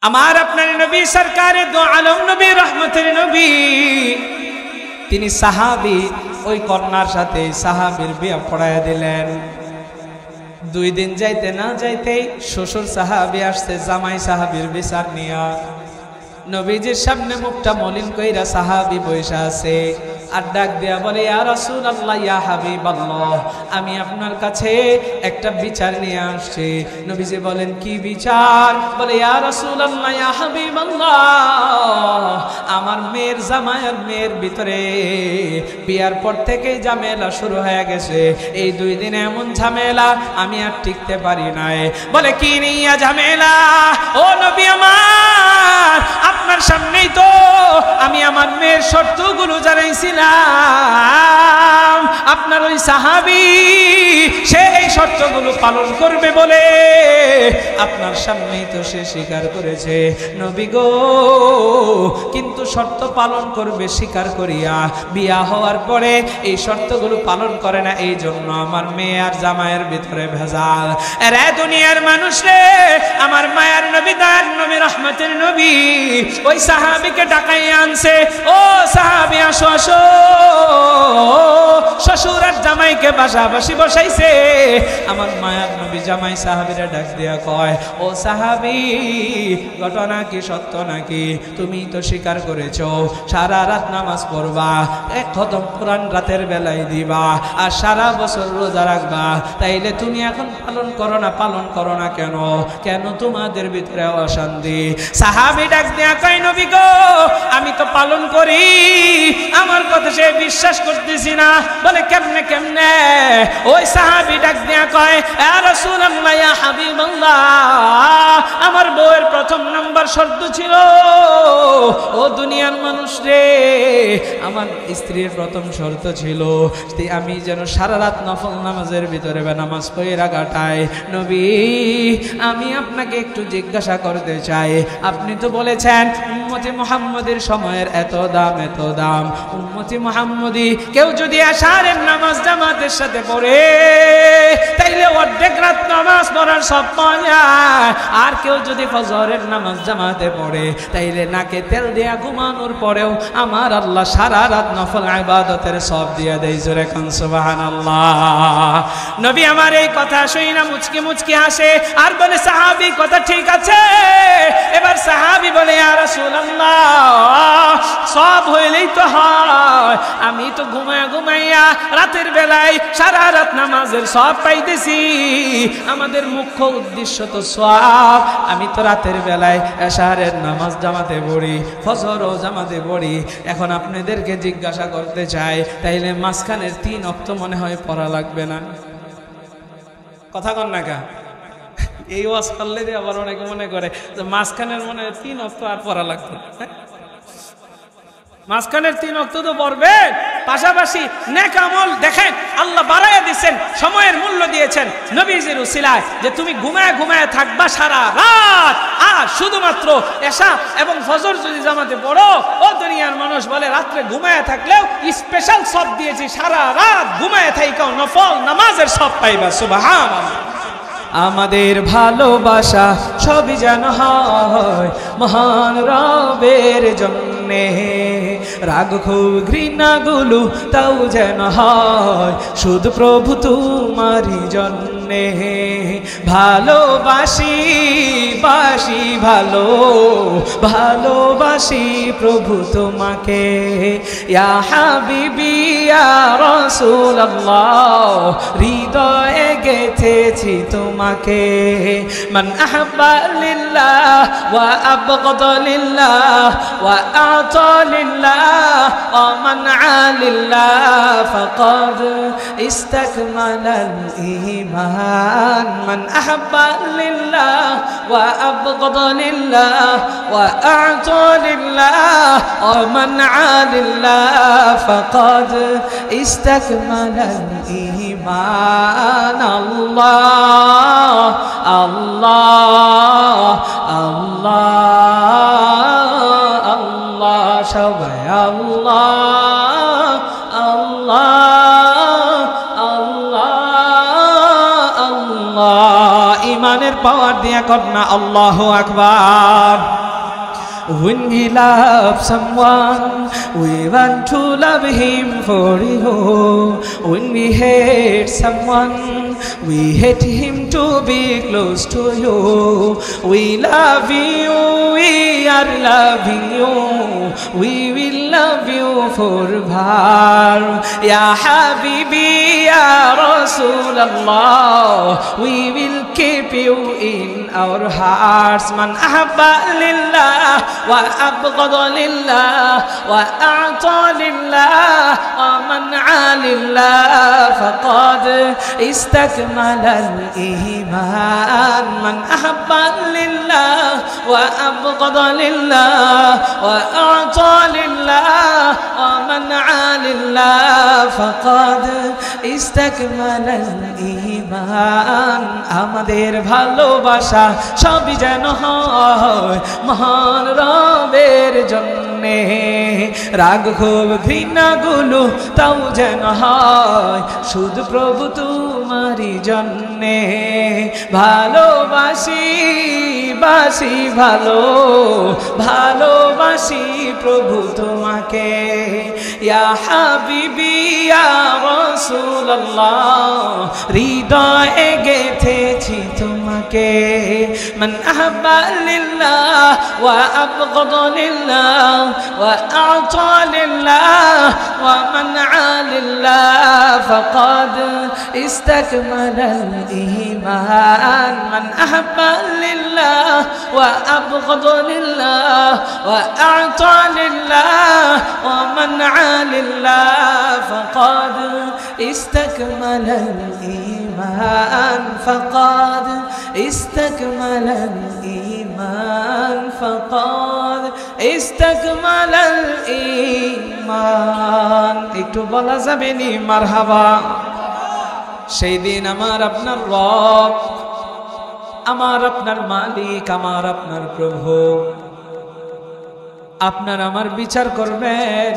আমার আপনার নবী সরকারে দো আলম নবী রহমতের নবী, তিনি সাহাবী, ওই কন্যার সাথে সাহাবীর বিয়ে পড়ায় দিলেন। 2 দিন যাইতে না যাইতেই শ্বশুর সাহাবী আসছে জামাই সাহাবীর বিচার নিয়া। নবীজির সামনে মুখটা মলিন কইরা সাহাবী বসে আছে, আর ডাক দিয়া বলে, ইয়া রাসূলুল্লাহ, ইয়া হাবিবাল্লাহ, আমি আপনার কাছে একটা বিচার নিয়ে আসছি। নবীজি বলেন, কি বিচার? বলে, ইয়া রাসূলুল্লাহ, ইয়া হাবিবাল্লাহ, আমার মেয়ের জামাইয়ের মেয়ের ভিতরে বিয়ার পর থেকে ঝামেলা শুরু হয়ে গেছে। এই 2 দিনে এমন ঝামেলা আমি আর টিকতে পারি নাই। বলে, কি নিয়া ঝামেলা? ও নবী আমার, আপনার সামনেই তো আমি আমার মেয়ের শর্তগুলো জানাইছিলাম। আপনার ওই সাহাবী সেই শর্তগুলো পালন করবে বলে আপনার সামনেই তো সে স্বীকার করেছে। নবী গো, কিন্তু শর্ত পালন করবে স্বীকার করিয়া বিয়া হওয়ার পরে এই শর্তগুলো পালন করে না, এই জন্য আমার মেয়ে আর জামাইয়ের ভিতরে ভেজাল। এরে দুনিয়ার মানুষ রে, আমার মায়ার নবী, দয়ার নবী, রহমতের নবী ওই সাহাবীকে ডাকাইয়া আনছে। ও সাহাবী, আসো আসো। শ্বশুর আর জামাইকে পাশাপাশি বসাইছে। আমার মায়ার নবী জামাই সাহাবীরা ডাক দিয়া কয়, ও সাহাবী, ঘটনা কি সত্য নাকি? তুমি তো স্বীকার করেছো সারা রাত নামাজ পড়বা, 1 খতম কোরআন রাতের বেলায় দিবা, আর সারা বছর রোজা রাখবা, তাইলে তুমি এখন পালন করো না কেন? কেন তোমাদের ভিতরে অশান্তি? সাহাবী ডাক দিয়া কয়, নবী গো, আমি তো পালন করি, আমার কথা সে বিশ্বাস করতেছি না। বলে, কেমনে কেমনে? ওই সাহাবী ডাক দিয়া কয়, ইয়া রাসূলুল্লাহ, ইয়া হাবিবাল্লাহ, আমার বউয়ের প্রথম নাম্বার শর্ত ছিল, ও দুনিয়ার মানুষ রে, আমার স্ত্রীর প্রথম শর্ত ছিল আমি যেন সারা রাত নফল নামাজের ভিতরে নামাজ পড়া কাটাই। নবী, আমি আপনাকে একটু জিজ্ঞাসা করতে চাই, আপনি তো বলেছেন উম্মতি মুহাম্মদের সময়ের এত দাম, উম্মতি মুহাম্মদি কেউ যদি আশারের নামাজ জামাতের সাথে পড়ে তাইলে অর্ধেক রাত নামাজ পড়ার সব পাওয়া যায়, আর কেউ যদি ফজরের নামাজ জামাতে পড়ে তাইলে নাকে তেল দিয়া ঘুমানোর পরেও আমার আল্লাহ সারা রাত নফল ইবাদতের সব দিয়া দেয়। জোরে কান সুবহানাল্লাহ। নবী আমার এই কথা শুনে না মুচকি মুচকি হাসে আর বলে, সাহাবী কথা ঠিক আছে। এবার সাহাবী বলে, ইয়া রাসূলুল্লাহ, সব হইলেই তো হয়, আমি তো ঘুমাইয়া রাতের বেলায় সারা রাত নামাজের সব পাইতেছি, আমাদের মুখ্য উদ্দেশ্য তো সওয়াব। আমি তো রাতের বেলায় এশারের নামাজ জামাতে পড়ি, ফজরও জামাতে পড়ি। এখন আপনাদেরকে জিজ্ঞাসা করতে চাই, তাইলে মাঝখানের 3 ওয়াক্ত মনে হয় পড়া লাগবে না? কথা কন না কা? এই ওয়াজ করলে আবার অনেকে মনে করে যে মাঝখানের মনে হয় 3 ওয়াক্ত আর পড়া লাগবে। মাঝখানের 3 ওয়াক্ত তো পড়বে, পাশাপাশি নেক আমল দেখেন আল্লাহ বাড়াইয়া দিয়েছেন, সময়ের মূল্য দিয়েছেন নবীজির উসিলায়, যে তুমি ঘুমায় থাকবা সারা রাত, আর শুধুমাত্র এশা এবং ফজর যদি জামাতে পড়ো, ও দুনিয়ার মানুষ বলে রাত্রে ঘুমায় থাকলেও স্পেশাল সব দিয়েছি, সারা রাত ঘুমায় থাইকাও নফল নামাজের সব পাইবা। সুবহানাল্লাহ। আমাদের ভালোবাসা সবই যেন হয় মহান রবের জন্যে, রাগ ক্ষোভ ঘৃণাগুলো তাও যেন হয় শুধু প্রভু তোমারই জন্যে। ভালোবাসি ভালোবাসি প্রভু তোমাকে, ইয়া হাবিবি ইয়া রাসূলুল্লাহ, হৃদয়ে গেথেছি তোমাকে। মান আহাব্বা লিল্লাহ ওয়া আবগাদা লিল্লাহ ওয়া আতা লিল্লাহ ওয়া মানআ লিল্লাহ ফাকাদ ইসতাকমালাল ঈমান। মান আহাব্বা লিল্লাহ ওয়া আবগাদা লিল্লাহ ওয়া আতা লিল্লাহ ওয়া মানআ লিল্লাহ ফাকাদ ইসতাকমালাল ঈমান। আল্লাহ আল্লাহ আল্লাহ আল্লাহ, সবাই আল্লাহ আল্লাহ আল্লাহ আল্লাহ। ইমানের পাওয়ার দিয়া কন্যা আল্লাহু আকবার। When we love someone, we want to love him for you. When we hate someone, we hate him to be close to you. We love you, we are loving you. We will love you forever. Ya Habibi, Ya Rasulallah, we will keep you in our hearts. Man ahabba lillah wa abghada lillah wa a'ta lillah wa man'a lillah faqad istakmala al-iman. Man ahabba lillah wa abghada lillah wa a'ta lillah wa man'a lillah faqad istakmala al-iman. আমাদের ভালোবাসা সবই যেন হয় মহান রবের জন্যে, রাগ ক্ষোভ ঘৃণাগুলো তাও যেন হয় শুধু প্রভু তোমারই জন্যে। ভালোবাসি বাসি ভালো ভালোবাসি প্রভু তোমাকে। ইয়া হাবিবি ইয়া রাসূলুল্লাহ, হৃদয়ে গেথেছি তোমাকে। মান আহাব্বা লিল্লাহ ওয়া আবগাদা লিল্লাহ ওয়া আ'তা লিল্লাহ ওয়া মান'a লিল্লাহ ফাকাদ ইসতাকমালাল ঈমান। মান আহাব্বা লিল্লাহ ওয়া আবগাদা লিল্লাহ ওয়া আ'তা লিল্লাহ ওয়া মান'a লিল্লাহ ফাকাদ ইসতাকমালাল ঈমান। ফাকাদ ইসতাকমালাল ঈমান। ফাকাদ ইসতাকমালাল ঈমান। একটু বলা যাবে নি মারহাবা? সেই দিন আমার আপনার রব, আমার আপনার মালিক, আমার আপনার প্রভু আপনার আমার বিচার করবেন।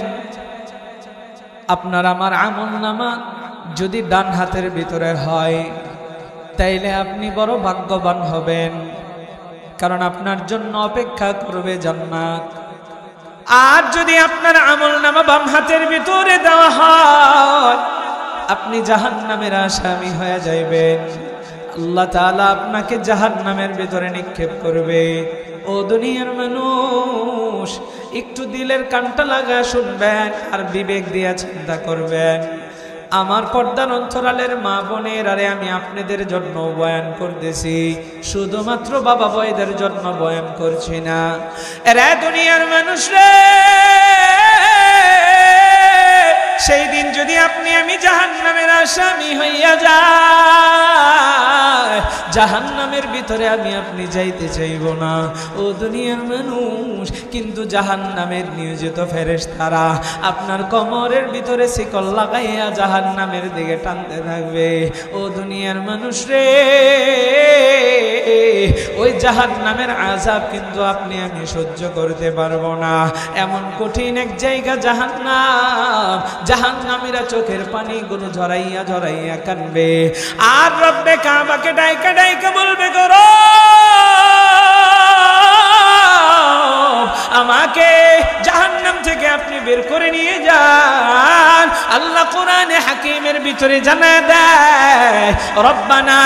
আপনার আমার আমলনামা যদি ডান হাতের ভিতরে হয় তাইলে আপনি বড় ভাগ্যবান হবেন, কারণ আপনার জন্য অপেক্ষা করবে জান্নাত। আর যদি আপনার আমলনামা বাম হাতের ভিতরে দেওয়া হয় আপনি জাহান্নামের আসামি হয়ে যাইবেন। আল্লাহ তাআলা আপনাকে জাহান্নামের ভিতরে নিক্ষেপ করবে। ও দুনিয়ার মানুষ, একটু দিলের কানটা লাগা শুনবেন আর বিবেক দিয়ে চিন্তা করবেন। আমার পর্দার অন্তরালের মা বোনের, আরে আমি আপনাদের জন্য বয়ান করতেছি, শুধুমাত্র বাবা ভাইদের জন্য বয়ান করছি না। এরা দুনিয়ার মানুষ রে, সেই দিন যদি আপনি আমি জাহান্নামের আসামি হইয়া যায়, জাহান্নামের ভিতরে আমি আপনি যাইতে চাইব না। ও দুনিয়ার মানুষ, কিন্তু জাহান্নামের নিয়োজিত ফেরেশতারা আপনার কোমরের ভিতরে শিকল লাগাইয়া জাহান্নামের দিকে টানতে থাকবে। ও দুনিয়ার মানুষ রে, ওই জাহান্নামের আযাব কিন্তু আপনি আমি সহ্য করতে পারবো না। এমন কঠিন এক জায়গা জাহান্নাম, জাহান্নামীরা চোখের পানিগুলো ঝরাইয়া ঝরাইয়া কাঁদবে। আর রব্বে কাবাকে ডাইকা ডাইকা বলবে, গো আমাকে জাহান্নাম থেকে আপনি বের করে নিয়ে যান। আল্লাহ কোরআনে হাকিমের ভিতরে জানা দেয়, রব্বানা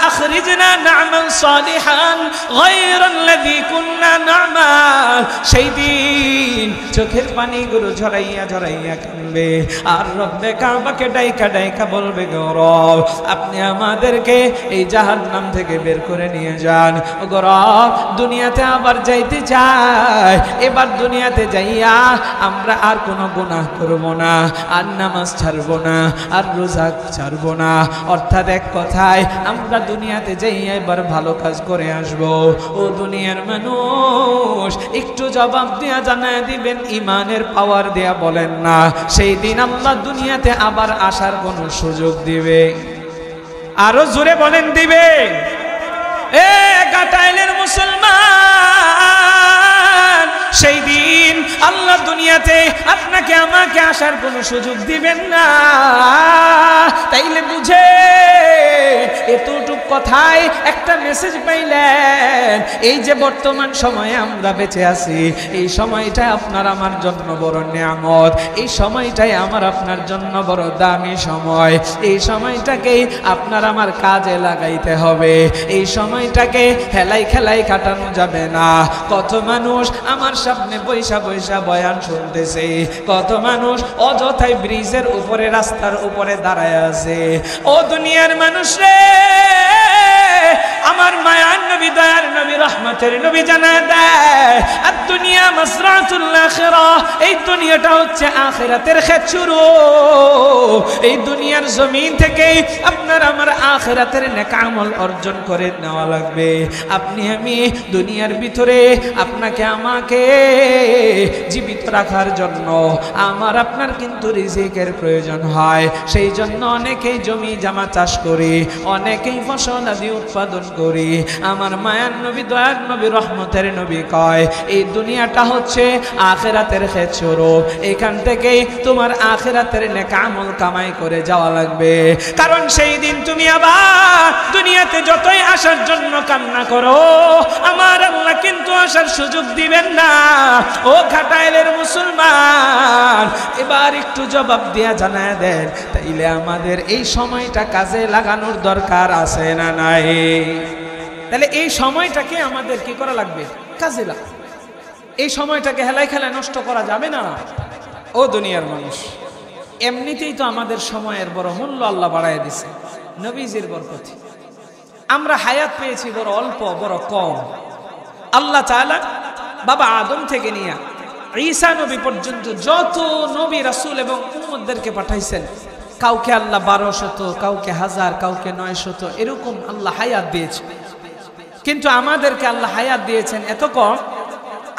আখরিজনা না'মাল সালিহান গায়রাল্লাযী কুননা না'মাল। সেই দিন চোখের পানিগুলো ঝরাইয়া ঝরাইয়া কাঁদবে। আর রব্বে কাবাকে ডাইকা ডাইকা বলবে, গো রব আপনি আমাদেরকে এই জাহান্নাম থেকে বের করে নিয়ে যান। গো রব দুনিয়াতে আবার যাইতে চাই, এবার দুনিয়াতে যাইয়া আমরা আর কোনো গুনাহ করব না, আর নামাজ ছাড়বো না, আর রোজা ছাড়বো না। অর্থাৎ এক কথায় আমরা দুনিয়াতে যাইয়া এবার ভালো কাজ করে আসবো। ও দুনিয়ার মানুষ, একটু জবাব দিয়া জানায় দিবেন, ইমানের পাওয়ার দেয়া বলেন না। সেই দিন আল্লাহ দুনিয়াতে আবার আসার কোনো সুযোগ দিবে? আরো জোরে বলেন দিবে? এ গাটাইলের মুসলমান, সেই দিন আল্লাহ দুনিয়াতে আপনাকে আমাকে আসার কোনো সুযোগ দিবেন না, তাইলে বুঝে এতটুক কথায় একটা মেসেজ পাইলেন, এই যে বর্তমান সময়ে আমরা বেঁচে আছি, এই সময়টা আপনার আমার জন্য বড় নিয়ামত, এই সময়টাই আমার আপনার জন্য বড় দামি সময়, এই সময়টাকেই আপনার আমার কাজে লাগাইতে হবে, এই সময়টাকে হেলাই খেলাই কাটানো যাবে না। কত মানুষ আমার সামনে বৈশা বৈশা বয়ান শুনতেছে, কত মানুষ অযথাই ব্রিজের উপরে রাস্তার উপরে দাঁড়ায় আছে। ও দুনিয়ার মানুষ রে, আমার মায়ার নবী দয়ার নবী রহমতের নবী জানায় দেয়, আর দুনিয়া মাসরাতুল আখিরাহ, এই দুনিয়াটা হচ্ছে আখিরাতের খেচুরো। এই দুনিয়ার জমিন থেকে আপনার আমার আখিরাতের নেক আমল অর্জন করে নেওয়া লাগবে। আপনি আমি দুনিয়ার ভিতরে আপনাকে আমাকে জীবিত রাখার জন্য আমার আপনার কিন্তু রিজিকের প্রয়োজন হয়। সেই জন্য অনেকেই জমি জামা চাষ করি, অনেকেই ফসল আদি উৎপাদন করি। আমার মায়ার নবী দয়ার নবী রহমতের নবী কয়, এই দুনিয়াটা হচ্ছে আখিরাতের খেচুরো, এখান থেকেই তোমার আখিরাতের নেক আমল কামাই করে যাওয়া লাগবে। কারণ সেই দিন তুমি আবার দুনিয়াতে যতই আসার জন্য কান্না করো, আমার আল্লাহ কিন্তু আসার সুযোগ দিবেন না। ও ঘাটাইলের মুসলমান, এবার একটু জবাব দিয়া জানায় দেন, তাইলে আমাদের এই সময়টা কাজে লাগানোর দরকার আছে না নাই? তাহলে এই সময়টাকে আমাদের কি করা লাগবে? কাজে লাগবে। এই সময়টাকে হেলাই খেলায় নষ্ট করা যাবে না। ও দুনিয়ার মানুষ, এমনিতেই তো আমাদের সময়ের বড় মূল্য আল্লাহ বাড়ায় দিছে নবীজির বরকতে। আমরা হায়াত পেয়েছি বড় অল্প, বড় কম। আল্লাহ তাআলা বাবা আদম থেকে নিয়ে ঈসা নবী পর্যন্ত যত নবী রাসূল এবং উম্মতদেরকে পাঠাইছেন, কাউকে আল্লাহ 1200, কাউকে 1000, কাউকে 900, এরকম আল্লাহ হায়াত দিয়েছে। কিন্তু আমাদেরকে আল্লাহ হায়াত দিয়েছেন এত কম।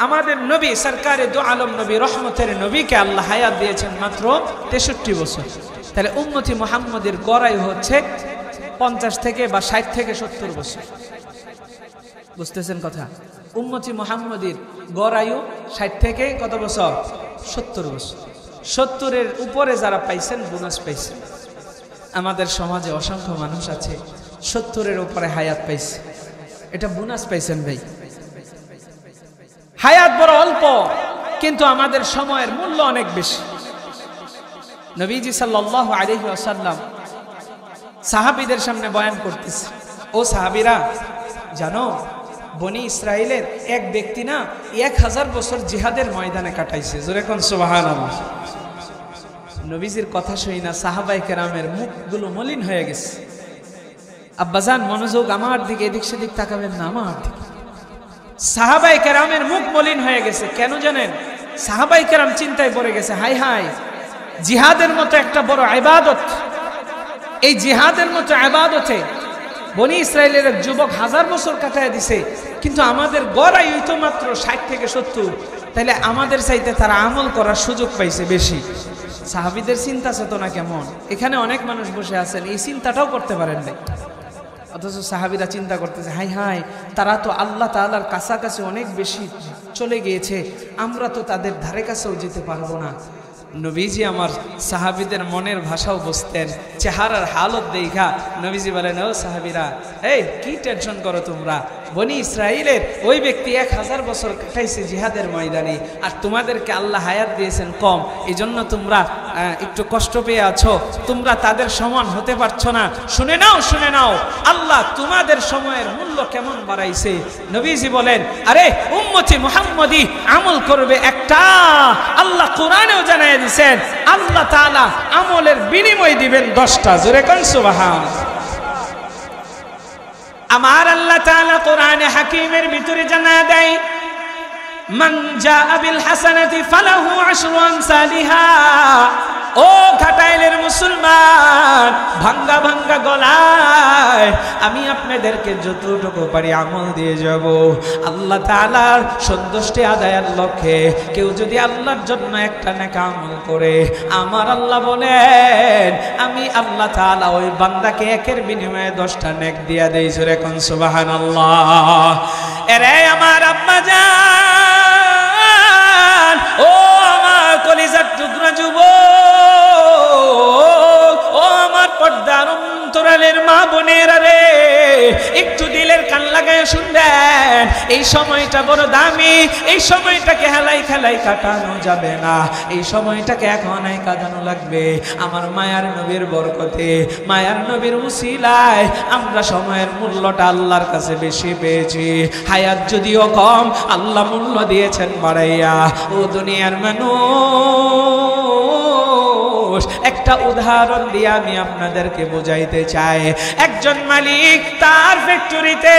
আমাদের নবী সরকারে দু আলম নবী রহমতের নবীকে আল্লাহ হায়াত দিয়েছেন মাত্র 63 বছর। তাহলে উম্মতি মুহাম্মদের গড়াই হচ্ছে 50 থেকে বা 60 থেকে 70 বছর। বুঝতেছেন কথা? উম্মতি মুহাম্মদের গড় আয়ু 60 থেকে কত বছর? 70 বছর। 70-এর উপরে যারা পাইছেন বোনাস পাইছেন। আমাদের সমাজে অসংখ্য মানুষ আছে 70-এর উপরে হায়াত পাইছে, এটা বোনাস পাইছেন ভাই। হায়াত বড় অল্প, কিন্তু আমাদের সময়ের মূল্য অনেক বেশি। নবীজি সাল্লাল্লাহু আলাইহি ওয়াসাল্লাম সাহাবীদের সামনে বয়ান করতেছে, ও সাহাবীরা জানো, বনি ইসরাইলের এক ব্যক্তি না 1000 বছর জিহাদের ময়দানে কাটাইছে। জোরে কোন সুবহানাল্লাহ। নবীজির কথা শুনি না সাহাবায়ে কেরামের মুখগুলো মলিন হয়ে গেছে। আব্বাজান মনোযোগ আমার দিকে, এদিক সেদিক তাকাবেন না আমার দিকে। সাহাবায়ে কেরামের মুখ মলিন হয়ে গেছে। কেন জানেন? সাহাবায়ে কেরাম চিন্তায় পড়ে গেছে, হাই হাই, জিহাদের মতো একটা বড় ইবাদত, এই জিহাদের মতো ইবাদতে বনি ইসরাইলের এক যুবক 1000 বছর কাটায় দিছে, কিন্তু আমাদের গড় আয়ু তো মাত্র 60 থেকে 70। তাহলে আমাদের চাইতে তারা আমল করার সুযোগ পাইছে বেশি। সাহাবীদের চিন্তা চেতনা কেমন! এখানে অনেক মানুষ বসে আছেন, এই চিন্তাটাও করতে পারেন নাই, অথচ সাহাবীরা চিন্তা করতেছে, হাই হাই, তারা তো আল্লাহ তাআলার কাছাকাছি অনেক বেশি চলে গিয়েছে, আমরা তো তাদের ধারে কাছেও যেতে পারবো না। নবীজি আমার সাহাবীদের মনের ভাষাও বুঝতেন, চেহারার হালত দেখা নবীজি বলেন, ও সাহাবীরা, এই কি টেনশন করো তোমরা? বনি ইসরাইলের ওই ব্যক্তি 1000 বছর কাটাইছে জিহাদের ময়দানে, আর তোমাদেরকে আল্লাহ হায়াত দিয়েছেন কম, এই জন্য তোমরা একটু কষ্ট পেয়ে আছো, তোমরা তাদের সমান হতে পারছো না। শুনে নাও, শুনে নাও, আল্লাহ তোমাদের সময়ের মূল্য কেমন বাড়াইছে। নবীজি বলেন, আরে উম্মতি মুহাম্মদি আমল করবে একটা, আল্লাহ কোরআনেও জানায় দিয়েছেন আল্লাহ তাআলা আমলের বিনিময় দিবেন 10টা। জোরে কোন সুবহানাল্লাহ। আমার আল্লাহ তাআলা কোরআনে হাকিমের ভিতরে জানায় দেয়, মান জাআ বিল হাসানাতি ফালাহু আশরু আমসালিহা। ও ঘাটাইলের মুসলমান, ভাঙ্গা ভাঙ্গা গলায় আমি আপনাদেরকে যতটুকু পারি আমল দিয়ে যাব। আল্লাহ তাআলার সন্তুষ্টি আদায়ের লক্ষ্যে কেউ যদি আল্লাহর জন্য একটা নেক আমল করে, আমার আল্লাহ বলেন আমি আল্লাহ তাআলা ওই বান্দাকে একের বিনিময়ে 10টা নেক দিয়া দেই। জোরে কোন সুবহানাল্লাহ। এরে আমার আব্বা জান, ও আমার কলিজার টুকরা সময়টা বড় দামি, এই সময়টাকে হেলাই খেলাই কাটানো যাবে না, এই সময়টাকে এখনই কাটানো লাগবে। আমার মায়ার নবীর বরকতে, মায়ার নবীর উসিলায় আমরা সময়ের মূল্যটা আল্লাহর কাছে বেশি পেয়েছি। হায়াত যদিও কম, আল্লাহ মূল্য দিয়েছেন বাড়াইয়া। ও দুনিয়ার মানুষ, একটা উদাহরণ দিয়ে আমি আপনাদেরকে বোঝাইতে চাই। একজন মালিক তার ফ্যাক্টরিতে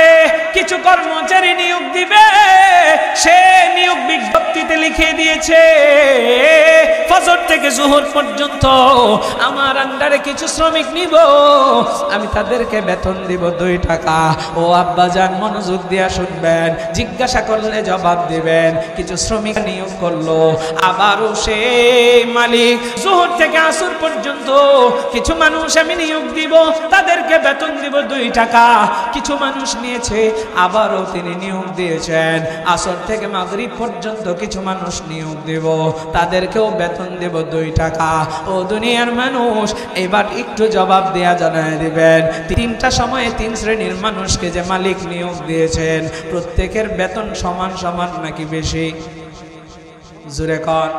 কিছু কর্মচারী নিয়োগ দিবে, সে নিয়োগ বিজ্ঞপ্তিতে লিখে দিয়েছে ফজর থেকে জোহর পর্যন্ত আমার আন্ডারে কিছু শ্রমিক নিব, আমি তাদেরকে বেতন দিব 2 টাকা। ও আব্বাজান মনোযোগ দিয়া শুনবেন, জিজ্ঞাসা করলে জবাব দিবেন। কিছু শ্রমিক নিয়োগ করলো, আবারও সেই মালিক জোহর থেকে আসর পর্যন্ত কিছু মানুষ আমি নিয়োগ দিব, তাদেরকে বেতন দিব 2 টাকা। কিছু মানুষ নিয়েছে, আবারও তিনি নিয়োগ দিয়েছেন আসর থেকে মাগরিব পর্যন্ত কিছু মানুষ নিয়োগ দিব, তাদেরকেও বেতন দেব 2 টাকা। ও দুনিয়ার মানুষ, এবার একটু জবাব দেয়া জানায় দিবেন, 3টা সময়ে 3 শ্রেণীর মানুষকে যে মালিক নিয়োগ দিয়েছেন, প্রত্যেকের বেতন সমান সমান নাকি বেশি? জোরে কর।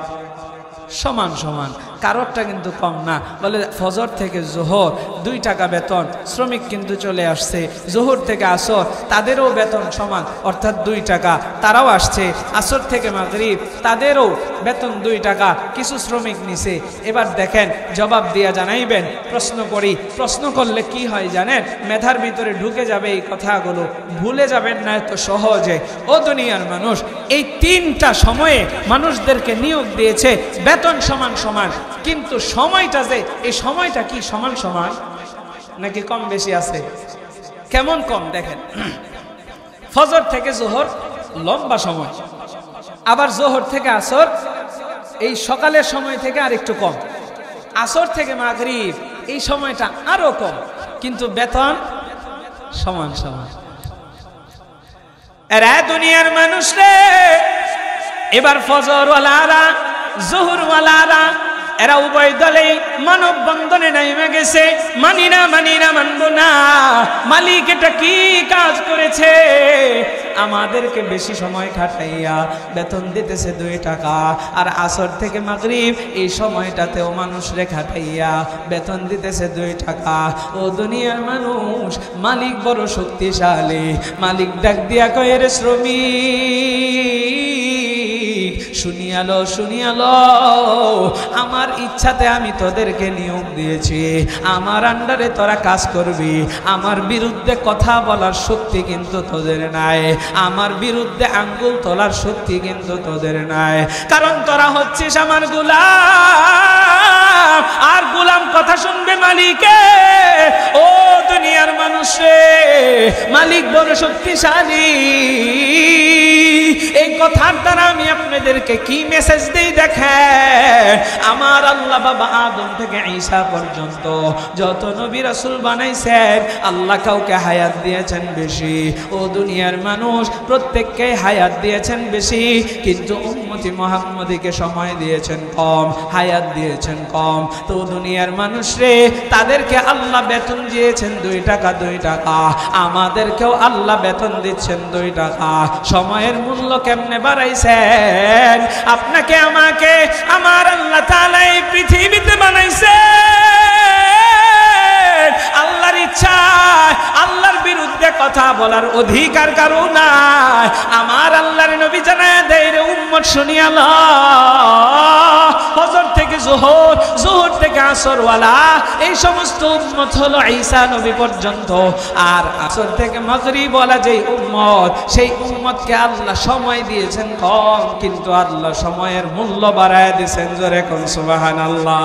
সমান সমান, কারোরটা কিন্তু কম না। বলে ফজর থেকে জোহর 2 টাকা বেতন, শ্রমিক কিন্তু চলে আসছে। জোহর থেকে আসর তাদেরও বেতন সমান, অর্থাৎ 2 টাকা, তারাও আসছে। আসর থেকে মাগরিব তাদেরও বেতন 2 টাকা, কিছু শ্রমিক নিছে। এবার দেখেন, জবাব দিয়া জানাইবেন। প্রশ্ন করি, প্রশ্ন করলে কি হয় জানেন? মেধার ভিতরে ঢুকে যাবে এই কথাগুলো, ভুলে যাবেন না এত সহজে। ও দুনিয়ার মানুষ, এই 3টা সময়ে মানুষদেরকে নিয়োগ দিয়েছে, বেতন সমান সমান, কিন্তু সময়টা যে, এই সময়টা কি সমান সমান নাকি কম বেশি আছে? কেমন কম দেখেন, ফজর থেকে জোহর লম্বা সময়, আবার জোহর থেকে আসর এই সকালের সময় থেকে আর একটু কম, আসর থেকে মাগরিব এই সময়টা আরো কম, কিন্তু বেতন সমান সমান। এরা দুনিয়ার মানুষ রে, এবার ফজরওয়ালারা জোহরওয়ালারা এরা উভয় দলে মানব বন্ধনে নেমে গেছে। মানি না মানবো না, মালিক এটা কি কাজ করেছে? আমাদেরকে বেশি সময় খাটাইয়া বেতন দিতেছে 2 টাকা, আর আসর থেকে মাগরিব এই সময়টাতেও মানুষরে খাটাইয়া বেতন দিতেছে 2 টাকা। ও দুনিয়ার মানুষ, মালিক বড় শক্তিশালী। মালিক ডাক দিয়া কয়, রে শ্রমিক, শুনিয়ালো শুনিয়ালো, আমার ইচ্ছাতে আমি তোদেরকে নিয়োগ দিয়েছি, আমার আন্ডারে তোরা কাজ করবি। আমার বিরুদ্ধে কথা বলার শক্তি কিন্তু তোদের নাই, আমার বিরুদ্ধে আঙ্গুল তোলার শক্তি কিন্তু তোদের নাই, কারণ তোরা হচ্ছিস আমার গোলাম, আর গোলাম কথা শুনবে মালিকে। ও দুনিয়ার মানুষে, মালিক বড় শক্তিশালী। এই কথার দ্বারা আমি আপনাদেরকে কি মেসেজ দেই দেখেন। আমার আল্লাহ বাবা আদম থেকে ঈসা পর্যন্ত যত নবী রাসূল বানাইছেন, আল্লাহ কাউকে হায়াত দিয়েছেন বেশি। ও দুনিয়ার মানুষ, প্রত্যেককে হায়াত দিয়েছেন বেশি, কিন্তু উম্মতি মুহাম্মদীকে সময় দিয়েছেন কম, হায়াত দিয়েছেন কম। তো দুনিয়ার মানুষ রে, তাদেরকে আল্লাহ বেতন দিয়েছেন 2 টাকা 2 টাকা, আমাদেরকেও আল্লাহ বেতন দিচ্ছেন 2 টাকা। সময়ের মূল্য কেমনে বাড়াইছেন? আপনাকে আমাকে আমার আল্লাহ তাআলা এই পৃথিবীতে বানাইছেন আল্লাহর ইচ্ছা। আল্লাহর বিরুদ্ধে কথা বলার অধিকার কারো নাই। আমার আল্লাহর নবী জানায় দেয়, রে উম্মত শুনিয়ালো, ফজর থেকে জোহর, জোহর থেকে আসর ওয়ালা এই সমস্ত উম্মত হলো ঈসা নবী পর্যন্ত, আর আসর থেকে মাগরিব ওয়ালা যেই উম্মত, সেই উম্মতকে আল্লাহ সময় দিয়েছেন কম, কিন্তু আল্লাহ সময়ের মূল্য বাড়ায় দিয়েছেন। জোরে কোন সুবহানাল্লাহ।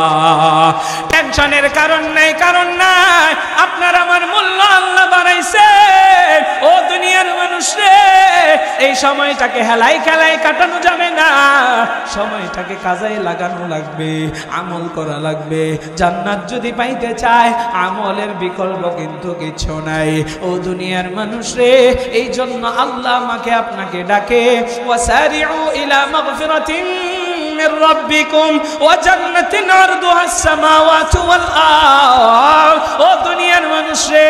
টেনশনের কারণ নাই, কারণ নাই, আপনার আমার মূল্য আল্লাহ বাড়াইছেন। ও দুনিয়ার মানুষ রে, এই সময়টাকে হেলাই খেলাই কাটানো যাবে না, সময়টাকে কাজে লাগানো লাগবে, আমল করা লাগবে। জান্নাত যদি পাইতে চায়, আমলের বিকল্প কিন্তু কিছু নাই। ও দুনিয়ার মানুষ রে, এই জন্য আল্লাহ আমাকে আপনাকে ডাকে, ওয়াসারিউ ইলা মাগফিরাতিন মির রাব্বিকুম ওয়া জান্নাতিন আরদুহাস সামাওয়াতু ওয়াল আরদ। ও দুনিয়ার মানুষ রে,